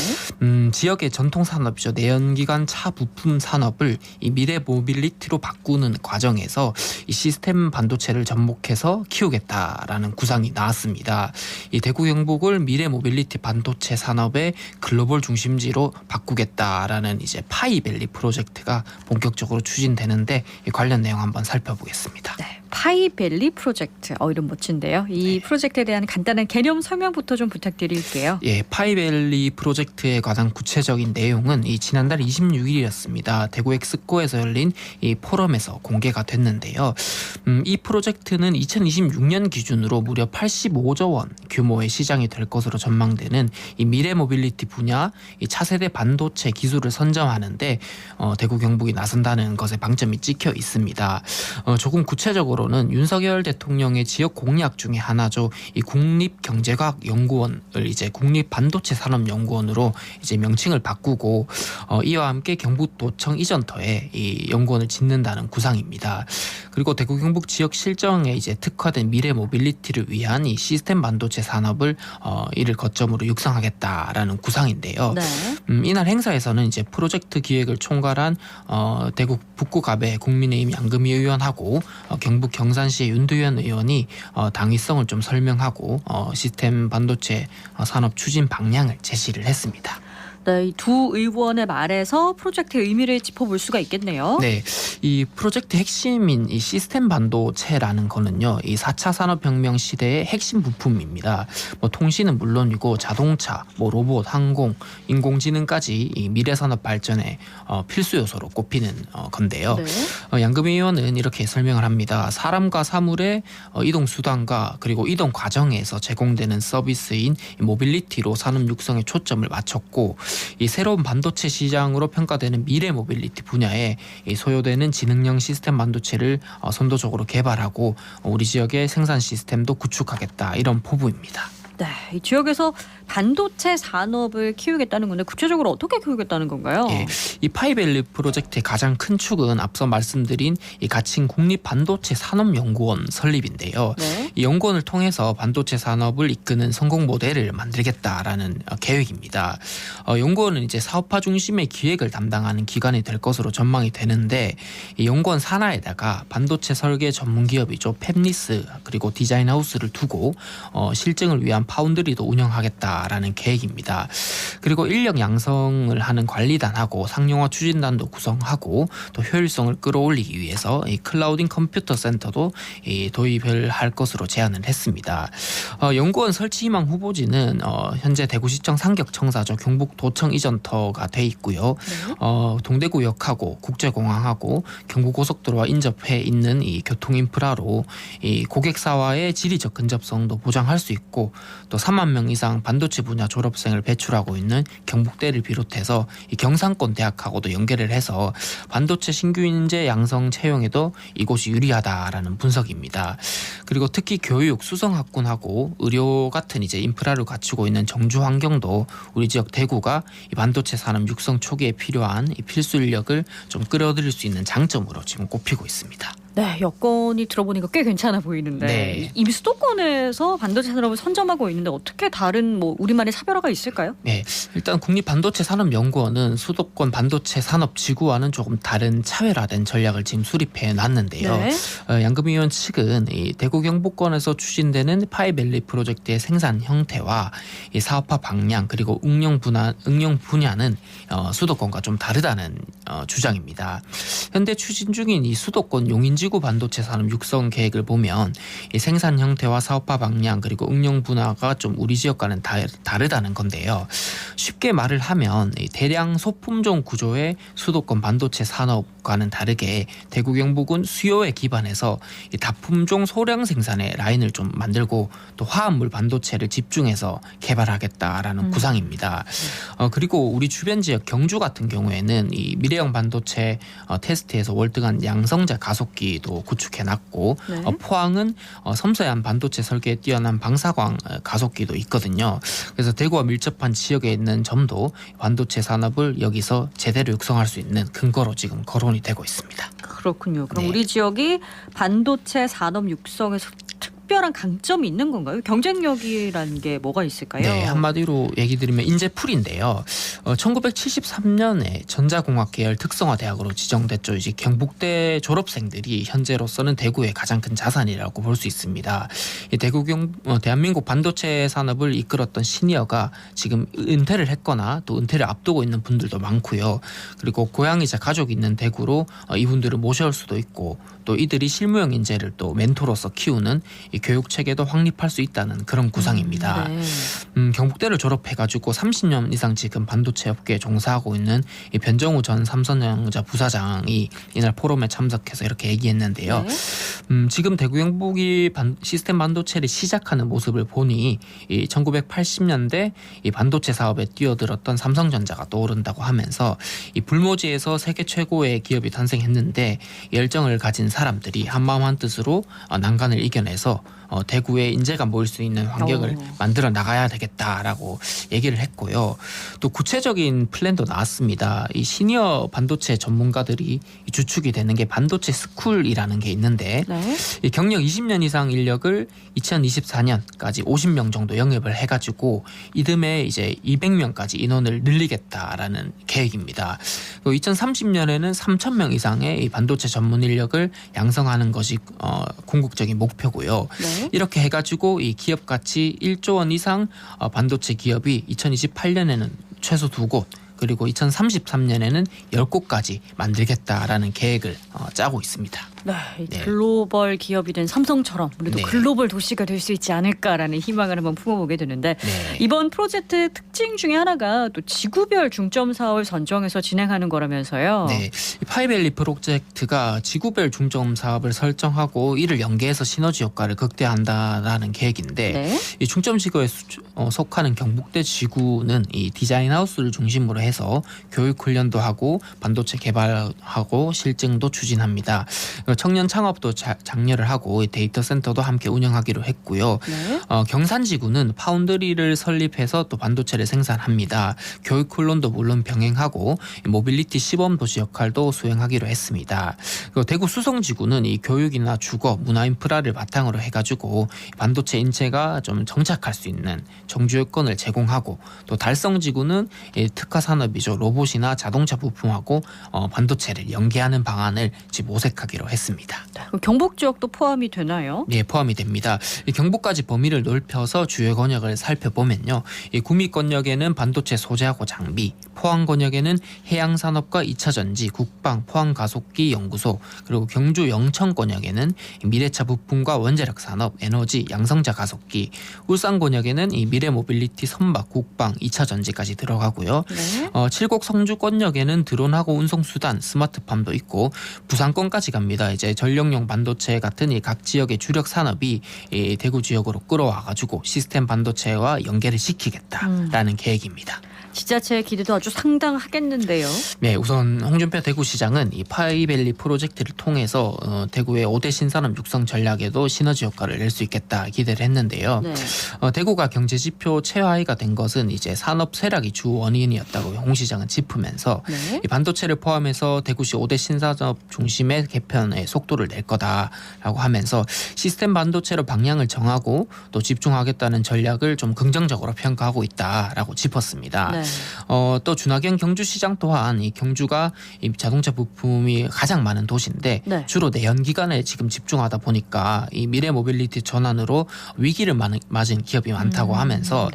Speaker 16: 지역의 전통 산업이죠. 내연기관 차 부품 산업을 이 미래 모빌리티로 바꾸는 과정에서 이 시스템 반도체를 접목해서 키우겠다라는 구상이 나왔습니다. 이 대구 경북을 미래 모빌리티 반도체 산업의 글로벌 중심지로 바꾸겠다라는 이제 파이밸리 프로젝트가 본격적으로 추진되는데 이 관련 내용 한번 살펴보겠습니다.
Speaker 1: 네, 파이밸리 프로젝트. 이름 멋진데요. 이 프로젝트에 대한 간단한 개념 설명부터 좀 부탁드릴게요.
Speaker 16: 예, 파이밸리 프로젝트에 관한 구체적인 내용은 이 지난달 26일이었습니다. 대구 엑스코에서 열린 이 포럼에서 공개가 됐는데요. 이 프로젝트는 2026년 기준으로 무려 85조 원 규모의 시장이 될 것으로 전망되는 이 미래 모빌리티 분야 이 차세대 반도체 기술을 선점하는데 대구 경북이 나선다는 것에 방점이 찍혀 있습니다. 조금 구체적으로는 윤석열 대통령의 지역 공약 중에 하나죠. 이 국립경제과학연구원을 이제 국립반도체산업연구원으로 이제 명칭을 바꾸고 이와 함께 경북도청 이전터에 이 연구원을 짓는다는 구상입니다. 그리고 대구 경북 지역 실정에 이제 특화된 미래 모빌리티를 위한 이 시스템 반도체 산업을 이를 거점으로 육성하겠다라는 구상인데요.
Speaker 1: 네.
Speaker 16: 이날 행사에서는 이제 프로젝트 기획을 총괄한 대구 북구갑의 국민의힘 양금희 의원하고 경북 경산시의 윤두현 의원이 당위성을 좀 설명하고 시스템 반도체 산업 추진 방향을 제시를 했습니다.
Speaker 1: 네, 이 두 의원의 말에서 프로젝트의 의미를 짚어볼 수가 있겠네요.
Speaker 16: 네, 이 프로젝트 핵심인 이 시스템 반도체라는 거는요, 이 4차 산업혁명 시대의 핵심 부품입니다. 뭐 통신은 물론이고 자동차, 뭐 로봇, 항공, 인공지능까지 이 미래 산업 발전의 필수 요소로 꼽히는 건데요.
Speaker 1: 네.
Speaker 16: 양금희 의원은 이렇게 설명을 합니다. 사람과 사물의 이동 수단과 그리고 이동 과정에서 제공되는 서비스인 모빌리티로 산업 육성에 초점을 맞췄고, 이 새로운 반도체 시장으로 평가되는 미래 모빌리티 분야에 소요되는 지능형 시스템 반도체를 선도적으로 개발하고 우리 지역의 생산 시스템도 구축하겠다, 이런 포부입니다.
Speaker 1: 네, 이 지역에서 반도체 산업을 키우겠다는 건데 구체적으로 어떻게 키우겠다는 건가요?
Speaker 16: 예, 이 파이밸리 프로젝트의 가장 큰 축은 앞서 말씀드린 이 가칭 국립반도체 산업연구원 설립인데요.
Speaker 1: 네.
Speaker 16: 이 연구원을 통해서 반도체 산업을 이끄는 성공 모델을 만들겠다라는 계획입니다. 연구원은 이제 사업화 중심의 기획을 담당하는 기관이 될 것으로 전망이 되는데, 이 연구원 산하에다가 반도체 설계 전문 기업이죠, 팹리스 그리고 디자인하우스를 두고 실증을 위한 파운드리도 운영하겠다라는 계획입니다. 그리고 인력 양성을 하는 관리단하고 상용화 추진단도 구성하고 또 효율성을 끌어올리기 위해서 이 클라우딩 컴퓨터 센터도 도입을 할 것으로 제안을 했습니다. 연구원 설치 희망 후보지는 현재 대구시청 상격청사죠, 경북도청 이전터가 돼 있고요.
Speaker 1: 네.
Speaker 16: 동대구역하고 국제공항하고 경부고속도로와 인접해 있는 이 교통 인프라로 이 고객사와의 지리적 근접성도 보장할 수 있고, 또 3만 명 이상 반도체 분야 졸업생을 배출하고 있는 경북대를 비롯해서 이 경상권 대학하고도 연계를 해서 반도체 신규 인재 양성 채용에도 이곳이 유리하다라는 분석입니다. 그리고 특히 교육, 수성학군하고 의료 같은 이제 인프라를 갖추고 있는 정주 환경도 우리 지역 대구가 이 반도체 산업 육성 초기에 필요한 이 필수 인력을 좀 끌어들일 수 있는 장점으로 지금 꼽히고 있습니다.
Speaker 1: 네, 여건이 들어보니까 꽤 괜찮아 보이는데
Speaker 16: 네.
Speaker 1: 이미 수도권에서 반도체 산업을 선점하고 있는데 어떻게 다른 우리만의 차별화가 있을까요?
Speaker 16: 네, 일단 국립반도체산업연구원은 수도권 반도체 산업지구와는 조금 다른 차별화된 전략을 지금 수립해 놨는데요.
Speaker 1: 네.
Speaker 16: 양금희 의원 측은 이 대구 경북권에서 추진되는 파이밸리 프로젝트의 생산 형태와 이 사업화 방향 그리고 응용 분야는 수도권과 좀 다르다는 주장입니다. 현재 추진 중인 이 수도권 용인지구 반도체 산업 육성 계획을 보면 이 생산 형태와 사업화 방향 그리고 응용 분야가 좀 우리 지역과는 다르다는 건데요. 쉽게 말을 하면 이 대량 소품종 구조의 수도권 반도체 산업과는 다르게 대구 경북은 수요에 기반해서 이 다품종 소량 생산의 라인을 좀 만들고 또 화합물 반도체를 집중해서 개발하겠다라는 구상입니다. 그리고 우리 주변 지역 경주 같은 경우에는 이 미래형 반도체 테스트에서 월등한 양성자 가속기도 구축해놨고
Speaker 1: 네.
Speaker 16: 포항은 섬서해안 반도체 설계에 뛰어난 방사광 가속기도 있거든요. 그래서 대구와 밀접한 지역에 있는 점도 반도체 산업을 여기서 제대로 육성할 수 있는 근거로 지금 거론이 되고 있습니다.
Speaker 1: 그렇군요. 그럼
Speaker 16: 네.
Speaker 1: 우리 지역이 반도체 산업 육성에서 특별한 강점이 있는 건가요? 경쟁력이라는 게 뭐가 있을까요?
Speaker 16: 네, 한마디로 얘기 드리면 인재풀인데요. 1973년에 전자공학 계열 특성화 대학으로 지정됐죠. 이제 경북대 졸업생들이 현재로서는 대구의 가장 큰 자산이라고 볼 수 있습니다. 이 대한민국 반도체 산업을 이끌었던 시니어가 지금 은퇴를 했거나 또 은퇴를 앞두고 있는 분들도 많고요. 그리고 고향이자 가족이 있는 대구로 이분들을 모셔올 수도 있고 또 이들이 실무형 인재를 또 멘토로서 키우는 이 교육 체계도 확립할 수 있다는 그런 구상입니다.
Speaker 1: 네.
Speaker 16: 경북대를 졸업해가지고 30년 이상 지금 반도체 업계에 종사하고 있는 이 변정우 전 삼성전자 부사장이 이날 포럼에 참석해서 이렇게 얘기했는데요.
Speaker 1: 네.
Speaker 16: 지금 대구 경북이 시스템 반도체를 시작하는 모습을 보니 이 1980년대 이 반도체 사업에 뛰어들었던 삼성전자가 떠오른다고 하면서 이 불모지에서 세계 최고의 기업이 탄생했는데 열정을 가진 사람들이 한마음 한뜻으로 난관을 이겨내서 대구에 인재가 모일 수 있는 환경을 만들어 나가야 되겠다라고 얘기를 했고요. 또 구체적인 플랜도 나왔습니다. 이 시니어 반도체 전문가들이 주축이 되는 게 반도체 스쿨이라는 게 있는데
Speaker 1: 네.
Speaker 16: 이 경력 20년 이상 인력을 2024년까지 50명 정도 영입을 해가지고 이듬해 이제 200명까지 인원을 늘리겠다라는 계획입니다. 2030년에는 3,000명 이상의 이 반도체 전문 인력을 양성하는 것이 궁극적인 목표고요.
Speaker 1: 네.
Speaker 16: 이렇게 해가지고 이 기업 가치 1조 원 이상 반도체 기업이 2028년에는 최소 2곳 그리고 2033년에는 10곳까지 만들겠다라는 계획을 짜고 있습니다.
Speaker 1: 네, 글로벌 기업이 된 삼성처럼 우리도
Speaker 16: 네.
Speaker 1: 글로벌 도시가 될 수 있지 않을까라는 희망을 한번 품어보게 되는데
Speaker 16: 네.
Speaker 1: 이번 프로젝트 특징 중에 하나가 또 지구별 중점 사업을 선정해서 진행하는 거라면서요.
Speaker 16: 네, 이 파이밸리 프로젝트가 지구별 중점 사업을 설정하고 이를 연계해서 시너지 효과를 극대화한다라는 계획인데
Speaker 1: 네.
Speaker 16: 이 중점 지구에 속하는 경북대 지구는 이 디자인 하우스를 중심으로 해서 교육 훈련도 하고 반도체 개발하고 실증도 추진합니다. 청년 창업도 장려를 하고 데이터 센터도 함께 운영하기로 했고요.
Speaker 1: 네.
Speaker 16: 경산지구는 파운드리를 설립해서 또 반도체를 생산합니다. 교육 훈련도 물론 병행하고 모빌리티 시범 도시 역할도 수행하기로 했습니다. 그리고 대구 수성지구는 이 교육이나 주거, 문화 인프라를 바탕으로 해가지고 반도체 인체가 좀 정착할 수 있는 정주 여건을 제공하고 또 달성지구는 특화 산업이죠. 로봇이나 자동차 부품하고 반도체를 연계하는 방안을 지금 모색하기로 했습니다.
Speaker 1: 그럼 경북 지역도 포함이 되나요?
Speaker 16: 네, 포함이 됩니다. 이 경북까지 범위를 넓혀서 주요 권역을 살펴보면요. 이 구미 권역에는 반도체 소재하고 장비, 포항 권역에는 해양산업과 2차전지, 국방, 포항가속기 연구소, 그리고 경주 영천 권역에는 미래차 부품과 원자력 산업, 에너지, 양성자 가속기, 울산 권역에는 이 미래모빌리티 선박, 국방, 2차전지까지 들어가고요.
Speaker 1: 네.
Speaker 16: 칠곡 성주 권역에는 드론하고 운송수단, 스마트팜도 있고 부산권까지 갑니다. 이제 전력용 반도체 같은 이 각 지역의 주력 산업이 이 대구 지역으로 끌어와가지고 시스템 반도체와 연계를 시키겠다라는 계획입니다.
Speaker 1: 지자체의 기대도 아주 상당하겠는데요.
Speaker 16: 네, 우선 홍준표 대구시장은 이 파이밸리 프로젝트를 통해서 대구의 5대 신산업 육성 전략에도 시너지 효과를 낼 수 있겠다 기대를 했는데요.
Speaker 1: 네.
Speaker 16: 대구가 경제지표 최하위가 된 것은 이제 산업 쇠락이 주 원인이었다고 홍 시장은 짚으면서
Speaker 1: 네.
Speaker 16: 이 반도체를 포함해서 대구시 5대 신산업 중심의 개편에 속도를 낼 거다라고 하면서 시스템 반도체로 방향을 정하고 또 집중하겠다는 전략을 좀 긍정적으로 평가하고 있다라고 짚었습니다.
Speaker 1: 네.
Speaker 16: 또 준하경 경주시장 또한 이 경주가 이 자동차 부품이 가장 많은 도시인데
Speaker 1: 네.
Speaker 16: 주로 내연기관에 지금 집중하다 보니까 이 미래 모빌리티 전환으로 위기를 맞은 기업이 많다고 하면서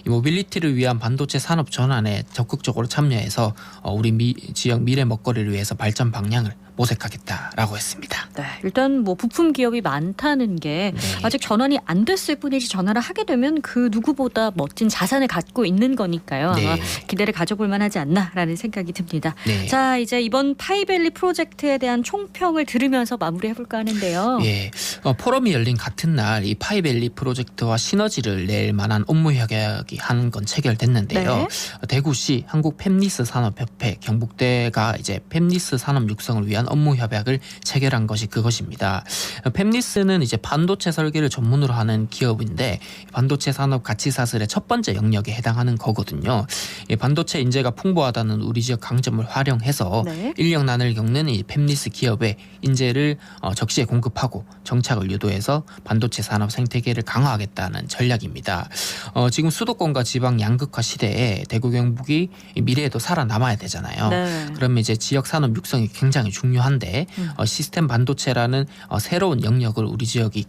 Speaker 16: 이 모빌리티를 위한 반도체 산업 전환에 적극적으로 참여해서 우리 지역 미래 먹거리를 위해서 발전 방향을 모색하겠다라고 했습니다.
Speaker 1: 네, 일단 뭐 부품 기업이 많다는 게 아직 전환이 안 됐을 뿐이지 전환을 하게 되면 그 누구보다 멋진 자산을 갖고 있는 거니까요. 아마 기대를 가져볼 만하지 않나라는 생각이 듭니다. 자, 이제 이번 파이밸리 프로젝트에 대한 총평을 들으면서 마무리해볼까 하는데요.
Speaker 16: 예, 포럼이 열린 같은 날 이 파이밸리 프로젝트와 시너지를 낼 만한 업무 협약이 한 건 체결됐는데요. 대구시 한국팹리스 산업협회 경북대가 이제 팹리스 산업 육성을 위한 업무 협약을 체결한 것이 그것입니다. 팹리스는 이제 반도체 설계를 전문으로 하는 기업인데 반도체 산업 가치 사슬의 첫 번째 영역에 해당하는 거거든요. 반도체 인재가 풍부하다는 우리 지역 강점을 활용해서 인력난을 겪는 이 팹리스 기업에 인재를 적시에 공급하고 정착을 유도해서 반도체 산업 생태계를 강화하겠다는 전략입니다. 지금 수도권과 지방 양극화 시대에 대구 경북이 미래에도 살아남아야 되잖아요. 그러면 이제 지역 산업 육성이 굉장히 중요한데 시스템 반도체라는 새로운 영역을 우리 지역이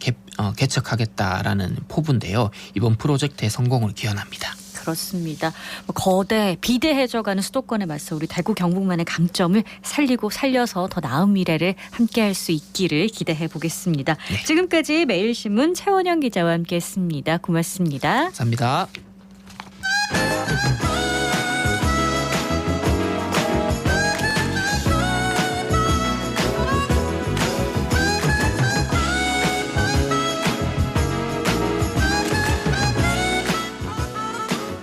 Speaker 16: 개척하겠다라는 포부인데요. 이번 프로젝트의 성공을 기원합니다.
Speaker 1: 그렇습니다. 거대 비대해져가는 수도권에 맞서 우리 대구 경북만의 강점을 살리고 살려서 더 나은 미래를 함께할 수 있기를 기대해 보겠습니다. 지금까지 매일신문 최원영 기자와 함께했습니다. 고맙습니다.
Speaker 16: 감사합니다.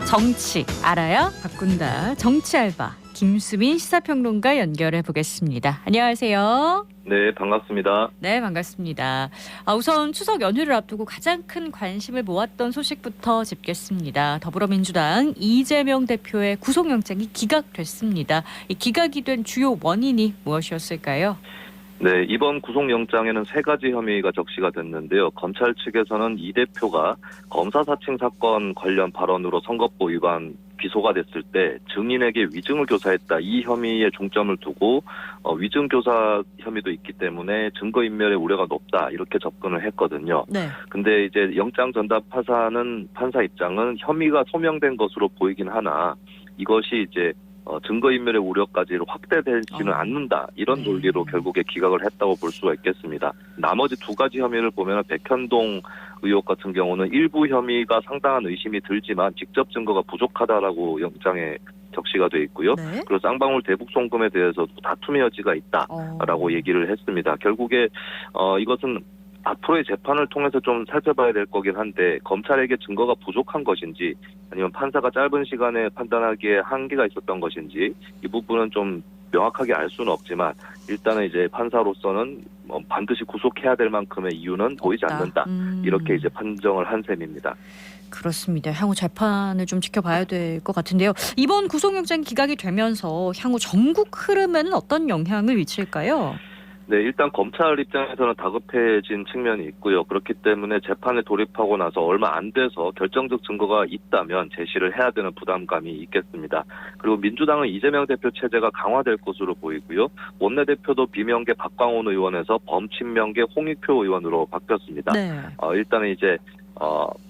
Speaker 1: 정치 알아야 바꾼다. 정치 알바 김수민 시사평론가 연결해 보겠습니다. 안녕하세요.
Speaker 17: 네, 반갑습니다.
Speaker 1: 네, 반갑습니다. 우선 추석 연휴를 앞두고 가장 큰 관심을 모았던 소식부터 짚겠습니다. 더불어민주당 이재명 대표의 구속영장이 기각됐습니다. 이 기각이 된 주요 원인이 무엇이었을까요?
Speaker 17: 네, 이번 구속영장에는 3가지 혐의가 적시가 됐는데요. 검찰 측에서는 이 대표가 검사 사칭 사건 관련 발언으로 선거법 위반 기소가 됐을 때 증인에게 위증을 교사했다. 이 혐의에 중점을 두고 위증 교사 혐의도 있기 때문에 증거인멸의 우려가 높다. 이렇게 접근을 했거든요. 근데 이제 영장 전담 판사 입장은 혐의가 소명된 것으로 보이긴 하나 이것이 이제 증거인멸의 우려까지 확대되지는 않는다. 이런 논리로 결국에 기각을 했다고 볼 수가 있겠습니다. 나머지 2가지 혐의를 보면 백현동 의혹 같은 경우는 일부 혐의가 상당한 의심이 들지만 직접 증거가 부족하다라고 영장에 적시가 돼 있고요. 그리고 쌍방울 대북 송금에 대해서도 다툼의 여지가 있다라고 얘기를 했습니다. 결국에 이것은 앞으로의 재판을 통해서 좀 살펴봐야 될 거긴 한데 검찰에게 증거가 부족한 것인지 아니면 판사가 짧은 시간에 판단하기에 한계가 있었던 것인지 이 부분은 좀 명확하게 알 수는 없지만 일단은 이제 판사로서는 반드시 구속해야 될 만큼의 이유는 보이지 않는다. 이렇게 이제 판정을 한 셈입니다.
Speaker 1: 그렇습니다. 향후 재판을 좀 지켜봐야 될 것 같은데요. 이번 구속영장 기각이 되면서 향후 전국 흐름에는 어떤 영향을 미칠까요?
Speaker 17: 네, 일단 검찰 입장에서는 다급해진 측면이 있고요. 그렇기 때문에 재판에 돌입하고 나서 얼마 안 돼서 결정적 증거가 있다면 제시를 해야 되는 부담감이 있겠습니다. 그리고 민주당은 이재명 대표 체제가 강화될 것으로 보이고요. 원내대표도 비명계 박광온 의원에서 범친명계 홍익표 의원으로 바뀌었습니다. 일단은 이제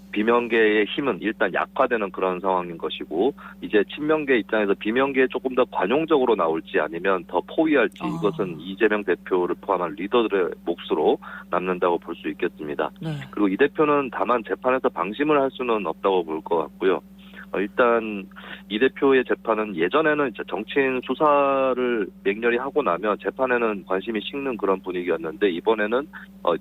Speaker 17: 비명계의 힘은 일단 약화되는 그런 상황인 것이고 이제 친명계 입장에서 비명계에 조금 더 관용적으로 나올지 아니면 더 포위할지 이것은 이재명 대표를 포함한 리더들의 몫으로 남는다고 볼 수 있겠습니다. 그리고 이 대표는 다만 재판에서 방심을 할 수는 없다고 볼 것 같고요. 일단 이 대표의 재판은 예전에는 이제 정치인 수사를 맹렬히 하고 나면 재판에는 관심이 식는 그런 분위기였는데 이번에는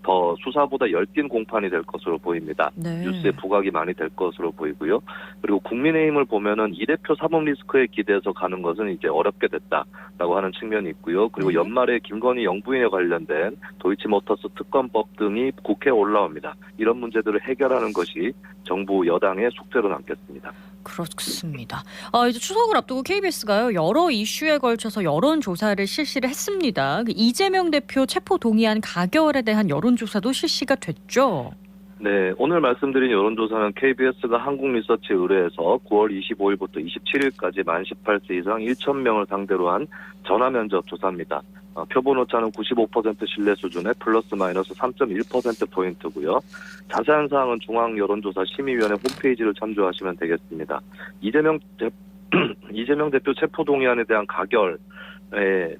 Speaker 17: 더 수사보다 열띤 공판이 될 것으로 보입니다. 뉴스에 부각이 많이 될 것으로 보이고요. 그리고 국민의힘을 보면은 이 대표 사법 리스크에 기대서 가는 것은 이제 어렵게 됐다라고 하는 측면이 있고요. 그리고 연말에 김건희 영부인에 관련된 도이치모터스 특검법 등이 국회에 올라옵니다. 이런 문제들을 해결하는 것이 정부 여당의 숙제로 남겠습니다.
Speaker 1: 그렇습니다. 이제 추석을 앞두고 KBS가요 여러 이슈에 걸쳐서 여론조사를 실시를 했습니다. 이재명 대표 체포 동의안 가결에 대한 여론조사도 실시가 됐죠.
Speaker 17: 네, 오늘 말씀드린 여론조사는 KBS가 한국리서치에 의뢰해서 9월 25일부터 27일까지 만 18세 이상 1,000명을 상대로 한 전화면접 조사입니다. 표본 오차는 95% 신뢰 수준에 플러스 마이너스 3.1%포인트고요. 자세한 사항은 중앙여론조사 심의위원회 홈페이지를 참조하시면 되겠습니다. 이재명 대표 체포동의안에 대한 가결에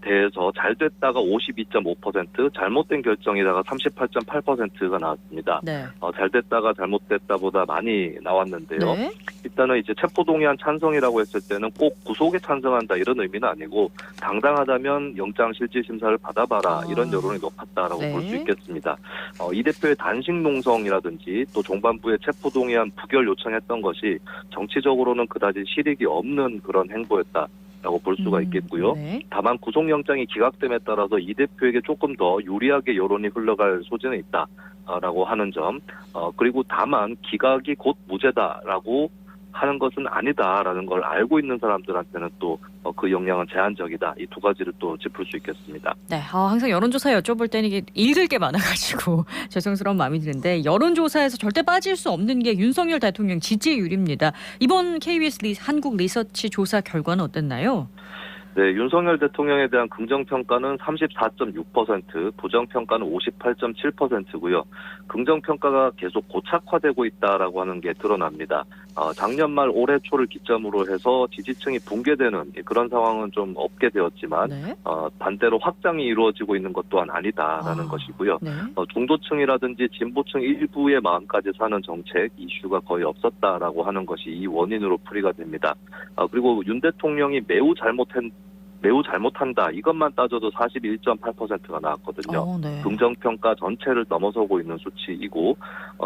Speaker 17: 대해서 잘 됐다가 52.5%, 잘못된 결정이다가 38.8%가 나왔습니다.
Speaker 1: 네.
Speaker 17: 잘 됐다가 잘못됐다보다 많이 나왔는데요.
Speaker 1: 네.
Speaker 17: 일단은 이제 체포동의안 찬성이라고 했을 때는 꼭 구속에 찬성한다 이런 의미는 아니고 당당하다면 영장실질심사를 받아봐라 이런 여론이 높았다라고
Speaker 1: 네.
Speaker 17: 볼 수 있겠습니다. 이 대표의 단식 농성이라든지 또 종반부의 체포동의안 부결 요청했던 것이 정치적으로는 그다지 실익이 없는 그런 행보였다. 라고 볼 수가 있겠고요.
Speaker 1: 네.
Speaker 17: 다만 구속영장이 기각됨에 따라서 이 대표에게 조금 더 유리하게 여론이 흘러갈 소지는 있다라고 하는 점, 그리고 다만 기각이 곧 무죄다라고 하는 것은 아니다라는 걸 알고 있는 사람들한테는 또 그 영향은 제한적이다. 이 두 가지를 또 짚을 수 있겠습니다.
Speaker 1: 네, 항상 여론조사 여쭤볼 때는 이게 읽을 게 많아가지고 죄송스러운 마음이 드는데 여론조사에서 절대 빠질 수 없는 게 윤석열 대통령 지지율입니다. 이번 KBS 한국 리서치 조사 결과는 어땠나요?
Speaker 17: 네, 윤석열 대통령에 대한 긍정평가는 34.6%, 부정평가는 58.7%고요. 긍정평가가 계속 고착화되고 있다라고 하는 게 드러납니다. 작년 말 올해 초를 기점으로 해서 지지층이 붕괴되는 그런 상황은 좀 없게 되었지만
Speaker 1: 네.
Speaker 17: 반대로 확장이 이루어지고 있는 것 또한 아니다라는 것이고요.
Speaker 1: 네.
Speaker 17: 중도층이라든지 진보층 일부의 마음까지 사는 정책 이슈가 거의 없었다라고 하는 것이 이 원인으로 풀이가 됩니다. 그리고 윤 대통령이 매우 잘못한다. 이것만 따져도 41.8%가 나왔거든요.
Speaker 1: 네.
Speaker 17: 긍정평가 전체를 넘어서고 있는 수치이고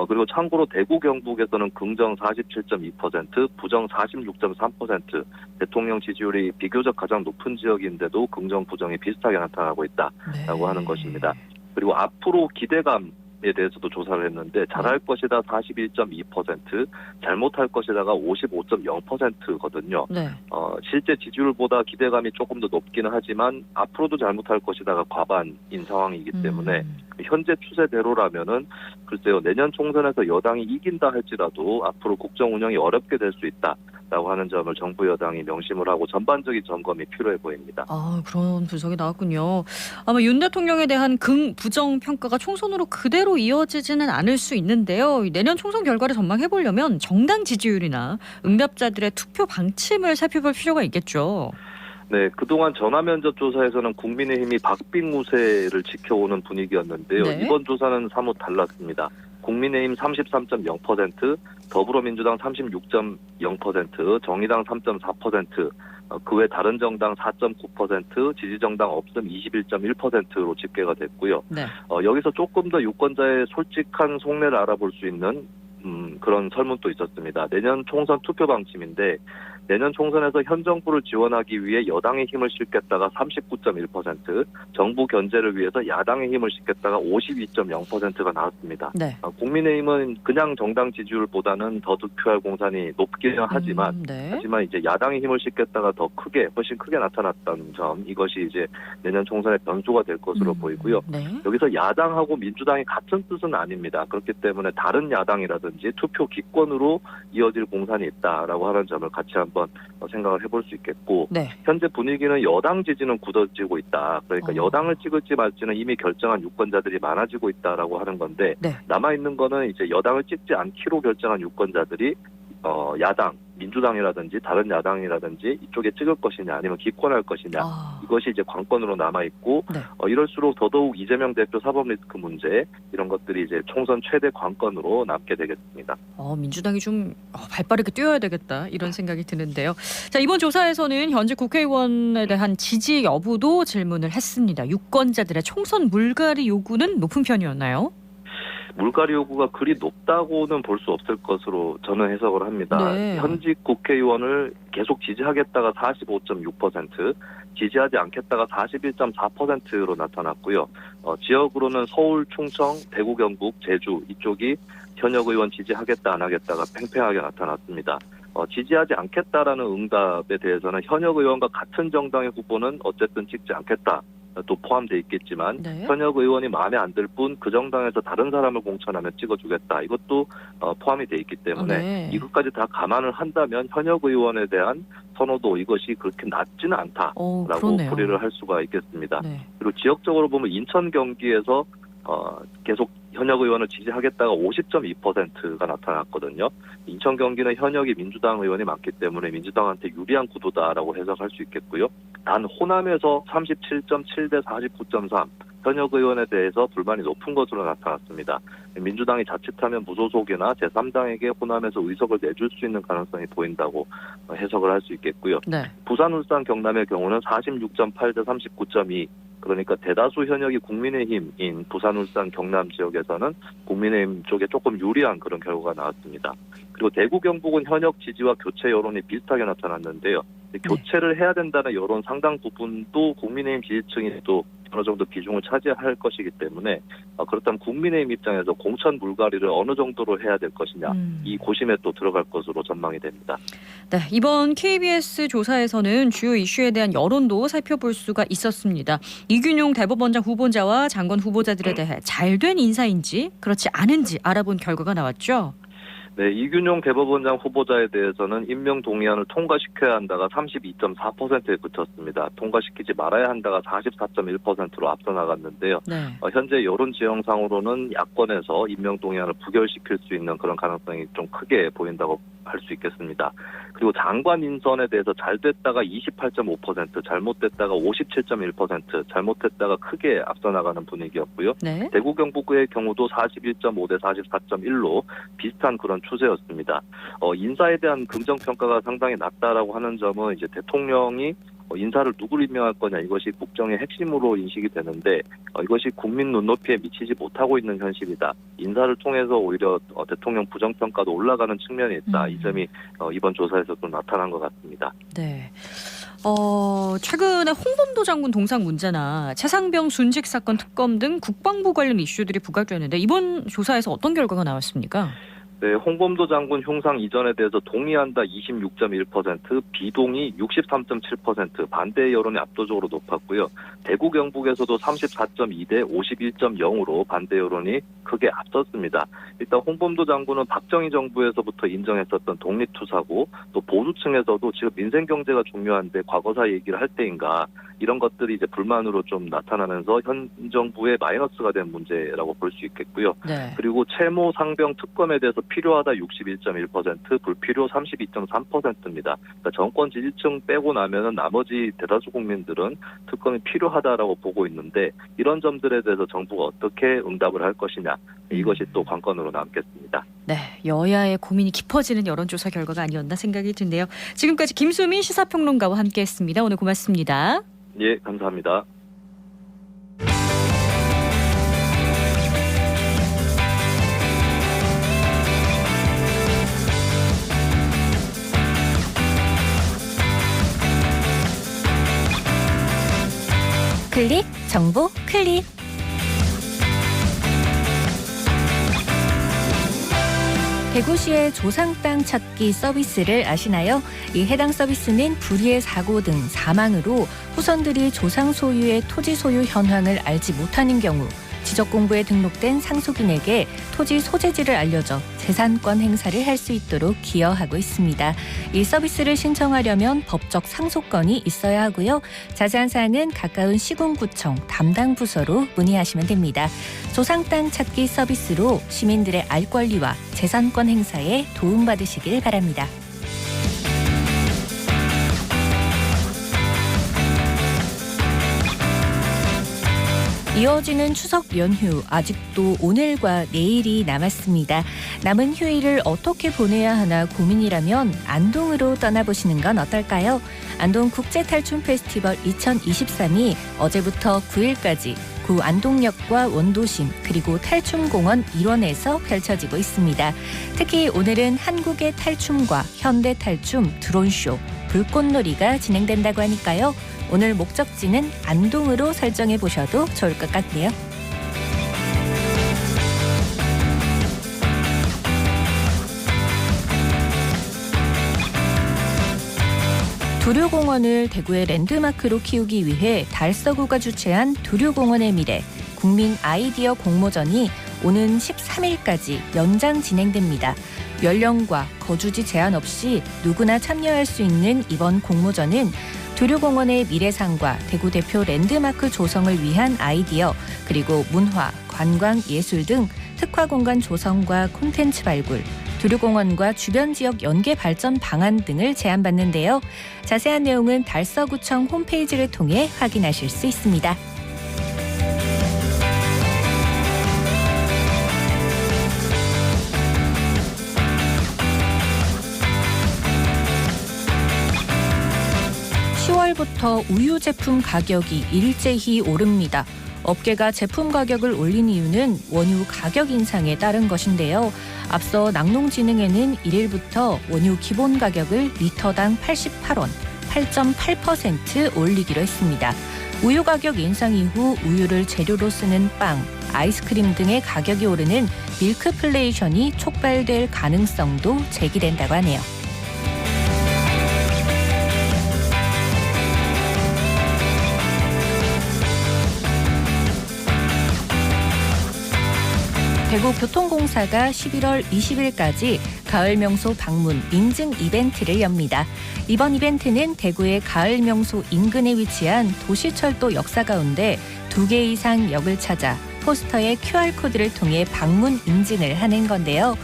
Speaker 17: 그리고 참고로 대구 경북에서는 긍정 47.2%, 부정 46.3%, 대통령 지지율이 비교적 가장 높은 지역인데도 긍정, 부정이 비슷하게 나타나고 있다라고 하는 것입니다. 그리고 앞으로 기대감 에 대해서도 조사를 했는데 잘할 것이다 41.2%, 잘못할 것이다가 55.0%거든요.
Speaker 1: 네.
Speaker 17: 실제 지지율보다 기대감이 조금 더 높기는 하지만 앞으로도 잘못할 것이다가 과반인 상황이기 때문에 현재 추세대로라면은 글쎄요 내년 총선에서 여당이 이긴다 할지라도 앞으로 국정 운영이 어렵게 될 수 있다라고 하는 점을 정부 여당이 명심을 하고 전반적인 점검이 필요해 보입니다.
Speaker 1: 그런 분석이 나왔군요. 아마 윤 대통령에 대한 부정 평가가 총선으로 그대로 이어지지는 않을 수 있는데요. 내년 총선 결과를 전망해 보려면 정당 지지율이나 응답자들의 투표 방침을 살펴볼 필요가 있겠죠.
Speaker 17: 네, 그동안 전화면접 조사에서는 국민의힘이 박빙우세를 지켜오는 분위기였는데요.
Speaker 1: 네.
Speaker 17: 이번 조사는 사뭇 달랐습니다. 국민의힘 33.0%, 더불어민주당 36.0%, 정의당 3.4%, 그 외 다른 정당 4.9%, 지지정당 없음 21.1%로 집계가 됐고요.
Speaker 1: 네.
Speaker 17: 여기서 조금 더 유권자의 솔직한 속내를 알아볼 수 있는 그런 설문도 있었습니다. 내년 총선 투표 방침인데 내년 총선에서 현 정부를 지원하기 위해 여당의 힘을 실겠다가 39.1%, 정부 견제를 위해서 야당의 힘을 실겠다가 52.0%가 나왔습니다.
Speaker 1: 네.
Speaker 17: 국민의힘은 그냥 정당 지지율보다는 더 득표할 공산이 높기는 하지만 하지만 이제 야당의 힘을 실겠다가 더 훨씬 크게 나타났다는 점, 이것이 이제 내년 총선의 변수가 될 것으로 보이고요.
Speaker 1: 네.
Speaker 17: 여기서 야당하고 민주당이 같은 뜻은 아닙니다. 그렇기 때문에 다른 야당이라든지 투표 기권으로 이어질 공산이 있다라고 하는 점을 같이 한번 생각을 해볼 수 있겠고
Speaker 1: 네.
Speaker 17: 현재 분위기는 여당 지지는 굳어지고 있다. 그러니까 여당을 찍을지 말지는 이미 결정한 유권자들이 많아지고 있다라고 하는 건데
Speaker 1: 네.
Speaker 17: 남아있는 거는 이제 여당을 찍지 않기로 결정한 유권자들이 야당, 민주당이라든지 다른 야당이라든지 이쪽에 찍을 것이냐 아니면 기권할 것이냐 이것이 이제 관건으로 남아있고
Speaker 1: 네.
Speaker 17: 이럴수록 더더욱 이재명 대표 사법 리스크 문제 이런 것들이 이제 총선 최대 관건으로 남게 되겠습니다.
Speaker 1: 민주당이 좀 발빠르게 뛰어야 되겠다 이런 생각이 드는데요. 자, 이번 조사에서는 현재 국회의원에 대한 지지 여부도 질문을 했습니다. 유권자들의 총선 물갈이 요구는 높은 편이었나요?
Speaker 17: 물갈이 요구가 그리 높다고는 볼 수 없을 것으로 저는 해석을 합니다.
Speaker 1: 네.
Speaker 17: 현직 국회의원을 계속 지지하겠다가 45.6%, 지지하지 않겠다가 41.4%로 나타났고요. 지역으로는 서울, 충청, 대구, 경북, 제주 이쪽이 현역 의원 지지하겠다 안 하겠다가 팽팽하게 나타났습니다. 지지하지 않겠다라는 응답에 대해서는 현역 의원과 같은 정당의 후보는 어쨌든 찍지 않겠다. 또 포함되어 있겠지만 현역 의원이 마음에 안 들 뿐 그 정당에서 다른 사람을 공천하면 찍어주겠다. 이것도 포함이 되어 있기 때문에 이것까지 다 감안을 한다면 현역 의원에 대한 선호도 이것이 그렇게 낮지는 않다라고 풀이를 할 수가 있겠습니다. 그리고 지역적으로 보면 인천 경기에서 계속 현역 의원을 지지하겠다가 50.2%가 나타났거든요. 인천 경기는 현역이 민주당 의원이 많기 때문에 민주당한테 유리한 구도다라고 해석할 수 있겠고요. 단 호남에서 37.7 대 49.3 현역 의원에 대해서 불만이 높은 것으로 나타났습니다. 민주당이 자칫하면 무소속이나 제3당에게 호남에서 의석을 내줄 수 있는 가능성이 보인다고 해석을 할 수 있겠고요. 부산, 울산, 경남의 경우는 46.8 대 39.2 그러니까 대다수 현역이 국민의힘인 부산, 울산, 경남 지역에서는 국민의힘 쪽에 조금 유리한 그런 결과가 나왔습니다. 그리고 대구, 경북은 현역 지지와 교체 여론이 비슷하게 나타났는데요. 교체를 해야 된다는 여론 상당 부분도 국민의힘 지지층이 또 어느 정도 비중을 차지할 것이기 때문에 그렇다면 국민의힘 입장에서 공천 물갈이를 어느 정도로 해야 될 것이냐 이 고심에 또 들어갈 것으로 전망이 됩니다.
Speaker 1: 네, 이번 KBS 조사에서는 주요 이슈에 대한 여론도 살펴볼 수가 있었습니다. 이균용 대법원장 후보자와 장관 후보자들에 대해 잘된 인사인지 그렇지 않은지 알아본 결과가 나왔죠.
Speaker 17: 네, 이균용 대법원장 후보자에 대해서는 임명 동의안을 통과시켜야 한다가 32.4%에 그쳤습니다. 통과시키지 말아야 한다가 44.1%로 앞서 나갔는데요. 현재 여론 지형상으로는 야권에서 임명 동의안을 부결시킬 수 있는 그런 가능성이 좀 크게 보인다고 할 수 있겠습니다. 그리고 장관 인선에 대해서 잘 됐다가 28.5%, 잘못됐다가 57.1%, 잘못됐다가 크게 앞서 나가는 분위기였고요. 대구 경북의 경우도 41.5 대 44.1로 비슷한 그런 추세였습니다. 인사에 대한 긍정 평가가 상당히 낮다라고 하는 점은 이제 대통령이 인사를 누구를 임명할 거냐 이것이 국정의 핵심으로 인식이 되는데 이것이 국민 눈높이에 미치지 못하고 있는 현실이다. 인사를 통해서 오히려 대통령 부정평가도 올라가는 측면이 있다. 이 점이 이번 조사에서 좀 나타난 것 같습니다.
Speaker 1: 네. 최근에 홍범도 장군 동상 문제나 최상병 순직 사건 특검 등 국방부 관련 이슈들이 부각되는데 이번 조사에서 어떤 결과가 나왔습니까?
Speaker 17: 네, 홍범도 장군 흉상 이전에 대해서 동의한다 26.1%, 비동의 63.7%, 반대 여론이 압도적으로 높았고요. 대구 경북에서도 34.2 대 51.0으로 반대 여론이 크게 앞섰습니다. 일단 홍범도 장군은 박정희 정부에서부터 인정했었던 독립투사고 또 보수층에서도 지금 민생 경제가 중요한데 과거사 얘기를 할 때인가 이런 것들이 이제 불만으로 좀 나타나면서 현 정부의 마이너스가 된 문제라고 볼 수 있겠고요. 그리고 채모 상병 특검에 대해서 필요하다 61.1%, 불필요 32.3%입니다. 그러니까 정권 지지층 빼고 나면은 나머지 대다수 국민들은 특검이 필요하다라고 보고 있는데 이런 점들에 대해서 정부가 어떻게 응답을 할 것이냐 이것이 또 관건으로 남겠습니다.
Speaker 1: 네, 여야의 고민이 깊어지는 여론조사 결과가 아니었나 생각이 드네요. 지금까지 김수민 시사평론가와 함께했습니다. 오늘 고맙습니다.
Speaker 17: 예, 감사합니다.
Speaker 18: 클릭 정보 클릭. 대구시의 조상 땅 찾기 서비스를 아시나요? 이 해당 서비스는 불의의 사고 등 사망으로 후손들이 조상 소유의 토지 소유 현황을 알지 못하는 경우 지적공부에 등록된 상속인에게 토지 소재지를 알려줘 재산권 행사를 할 수 있도록 기여하고 있습니다. 이 서비스를 신청하려면 법적 상속건이 있어야 하고요. 자세한 사항은 가까운 시군구청 담당 부서로 문의하시면 됩니다. 조상 땅 찾기 서비스로 시민들의 알 권리와 재산권 행사에 도움받으시길 바랍니다. 이어지는 추석 연휴, 아직도 오늘과 내일이 남았습니다. 남은 휴일을 어떻게 보내야 하나 고민이라면 안동으로 떠나보시는 건 어떨까요? 안동 국제탈춤 페스티벌 2023이 어제부터 9일까지 구 안동역과 원도심 그리고 탈춤공원 일원에서 펼쳐지고 있습니다. 특히 오늘은 한국의 탈춤과 현대 탈춤 드론쇼, 불꽃놀이가 진행된다고 하니까요. 오늘 목적지는 안동으로 설정해 보셔도 좋을 것 같네요. 두류공원을 대구의 랜드마크로 키우기 위해 달서구가 주최한 두류공원의 미래 국민 아이디어 공모전이 오는 13일까지 연장 진행됩니다. 연령과 거주지 제한 없이 누구나 참여할 수 있는 이번 공모전은 두류공원의 미래상과 대구 대표 랜드마크 조성을 위한 아이디어, 그리고 문화, 관광, 예술 등 특화 공간 조성과 콘텐츠 발굴, 두류공원과 주변 지역 연계 발전 방안 등을 제안받는데요. 자세한 내용은 달서구청 홈페이지를 통해 확인하실 수 있습니다. 부터 우유 제품 가격이 일제히 오릅니다. 업계가 제품 가격을 올린 이유는 원유 가격 인상에 따른 것인데요. 앞서 낙농진흥회는 1일부터 원유 기본 가격을 리터당 88원, 8.8% 올리기로 했습니다. 우유 가격 인상 이후 우유를 재료로 쓰는 빵, 아이스크림 등의 가격이 오르는 밀크플레이션이 촉발될 가능성도 제기된다고 하네요. 대구교통공사가 11월 20일까지 가을 명소 방문 인증 이벤트를 엽니다. 이번 이벤트는 대구의 가을 명소 인근에 위치한 도시철도 역사 가운데 2개 이상 역을 찾아 포스터에 QR코드를 통해 방문 인증을 하는 건데요.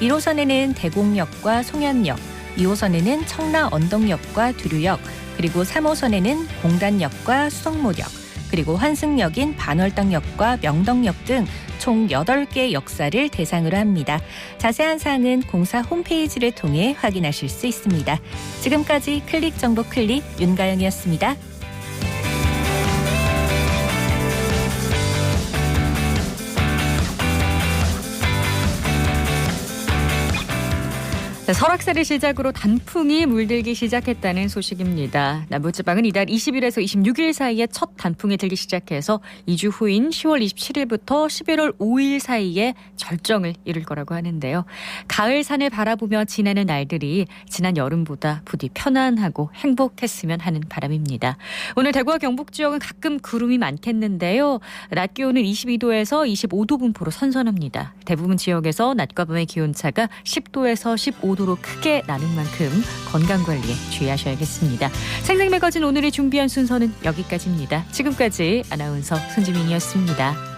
Speaker 18: 1호선에는 대곡역과 송현역, 2호선에는 청라 언덕역과 두류역, 그리고 3호선에는 공단역과 수성모역, 그리고 환승역인 반월당역과 명덕역 등 총 8개 역사를 대상으로 합니다. 자세한 사항은 공사 홈페이지를 통해 확인하실 수 있습니다. 지금까지 클릭 정보 클릭 윤가영이었습니다.
Speaker 1: 설악산을 시작으로 단풍이 물들기 시작했다는 소식입니다. 남부지방은 이달 20일에서 26일 사이에 첫 단풍이 들기 시작해서 2주 후인 10월 27일부터 11월 5일 사이에 절정을 이룰 거라고 하는데요. 가을 산을 바라보며 지내는 날들이 지난 여름보다 부디 편안하고 행복했으면 하는 바람입니다. 오늘 대구와 경북 지역은 가끔 구름이 많겠는데요. 낮 기온은 22도에서 25도 분포로 선선합니다. 대부분 지역에서 낮과 밤의 기온차가 10도에서 15도로 크게 나는 만큼 건강관리에 주의하셔야겠습니다. 생생매거진 오늘이 준비한 순서는 여기까지입니다. 지금까지 아나운서 손지민이었습니다.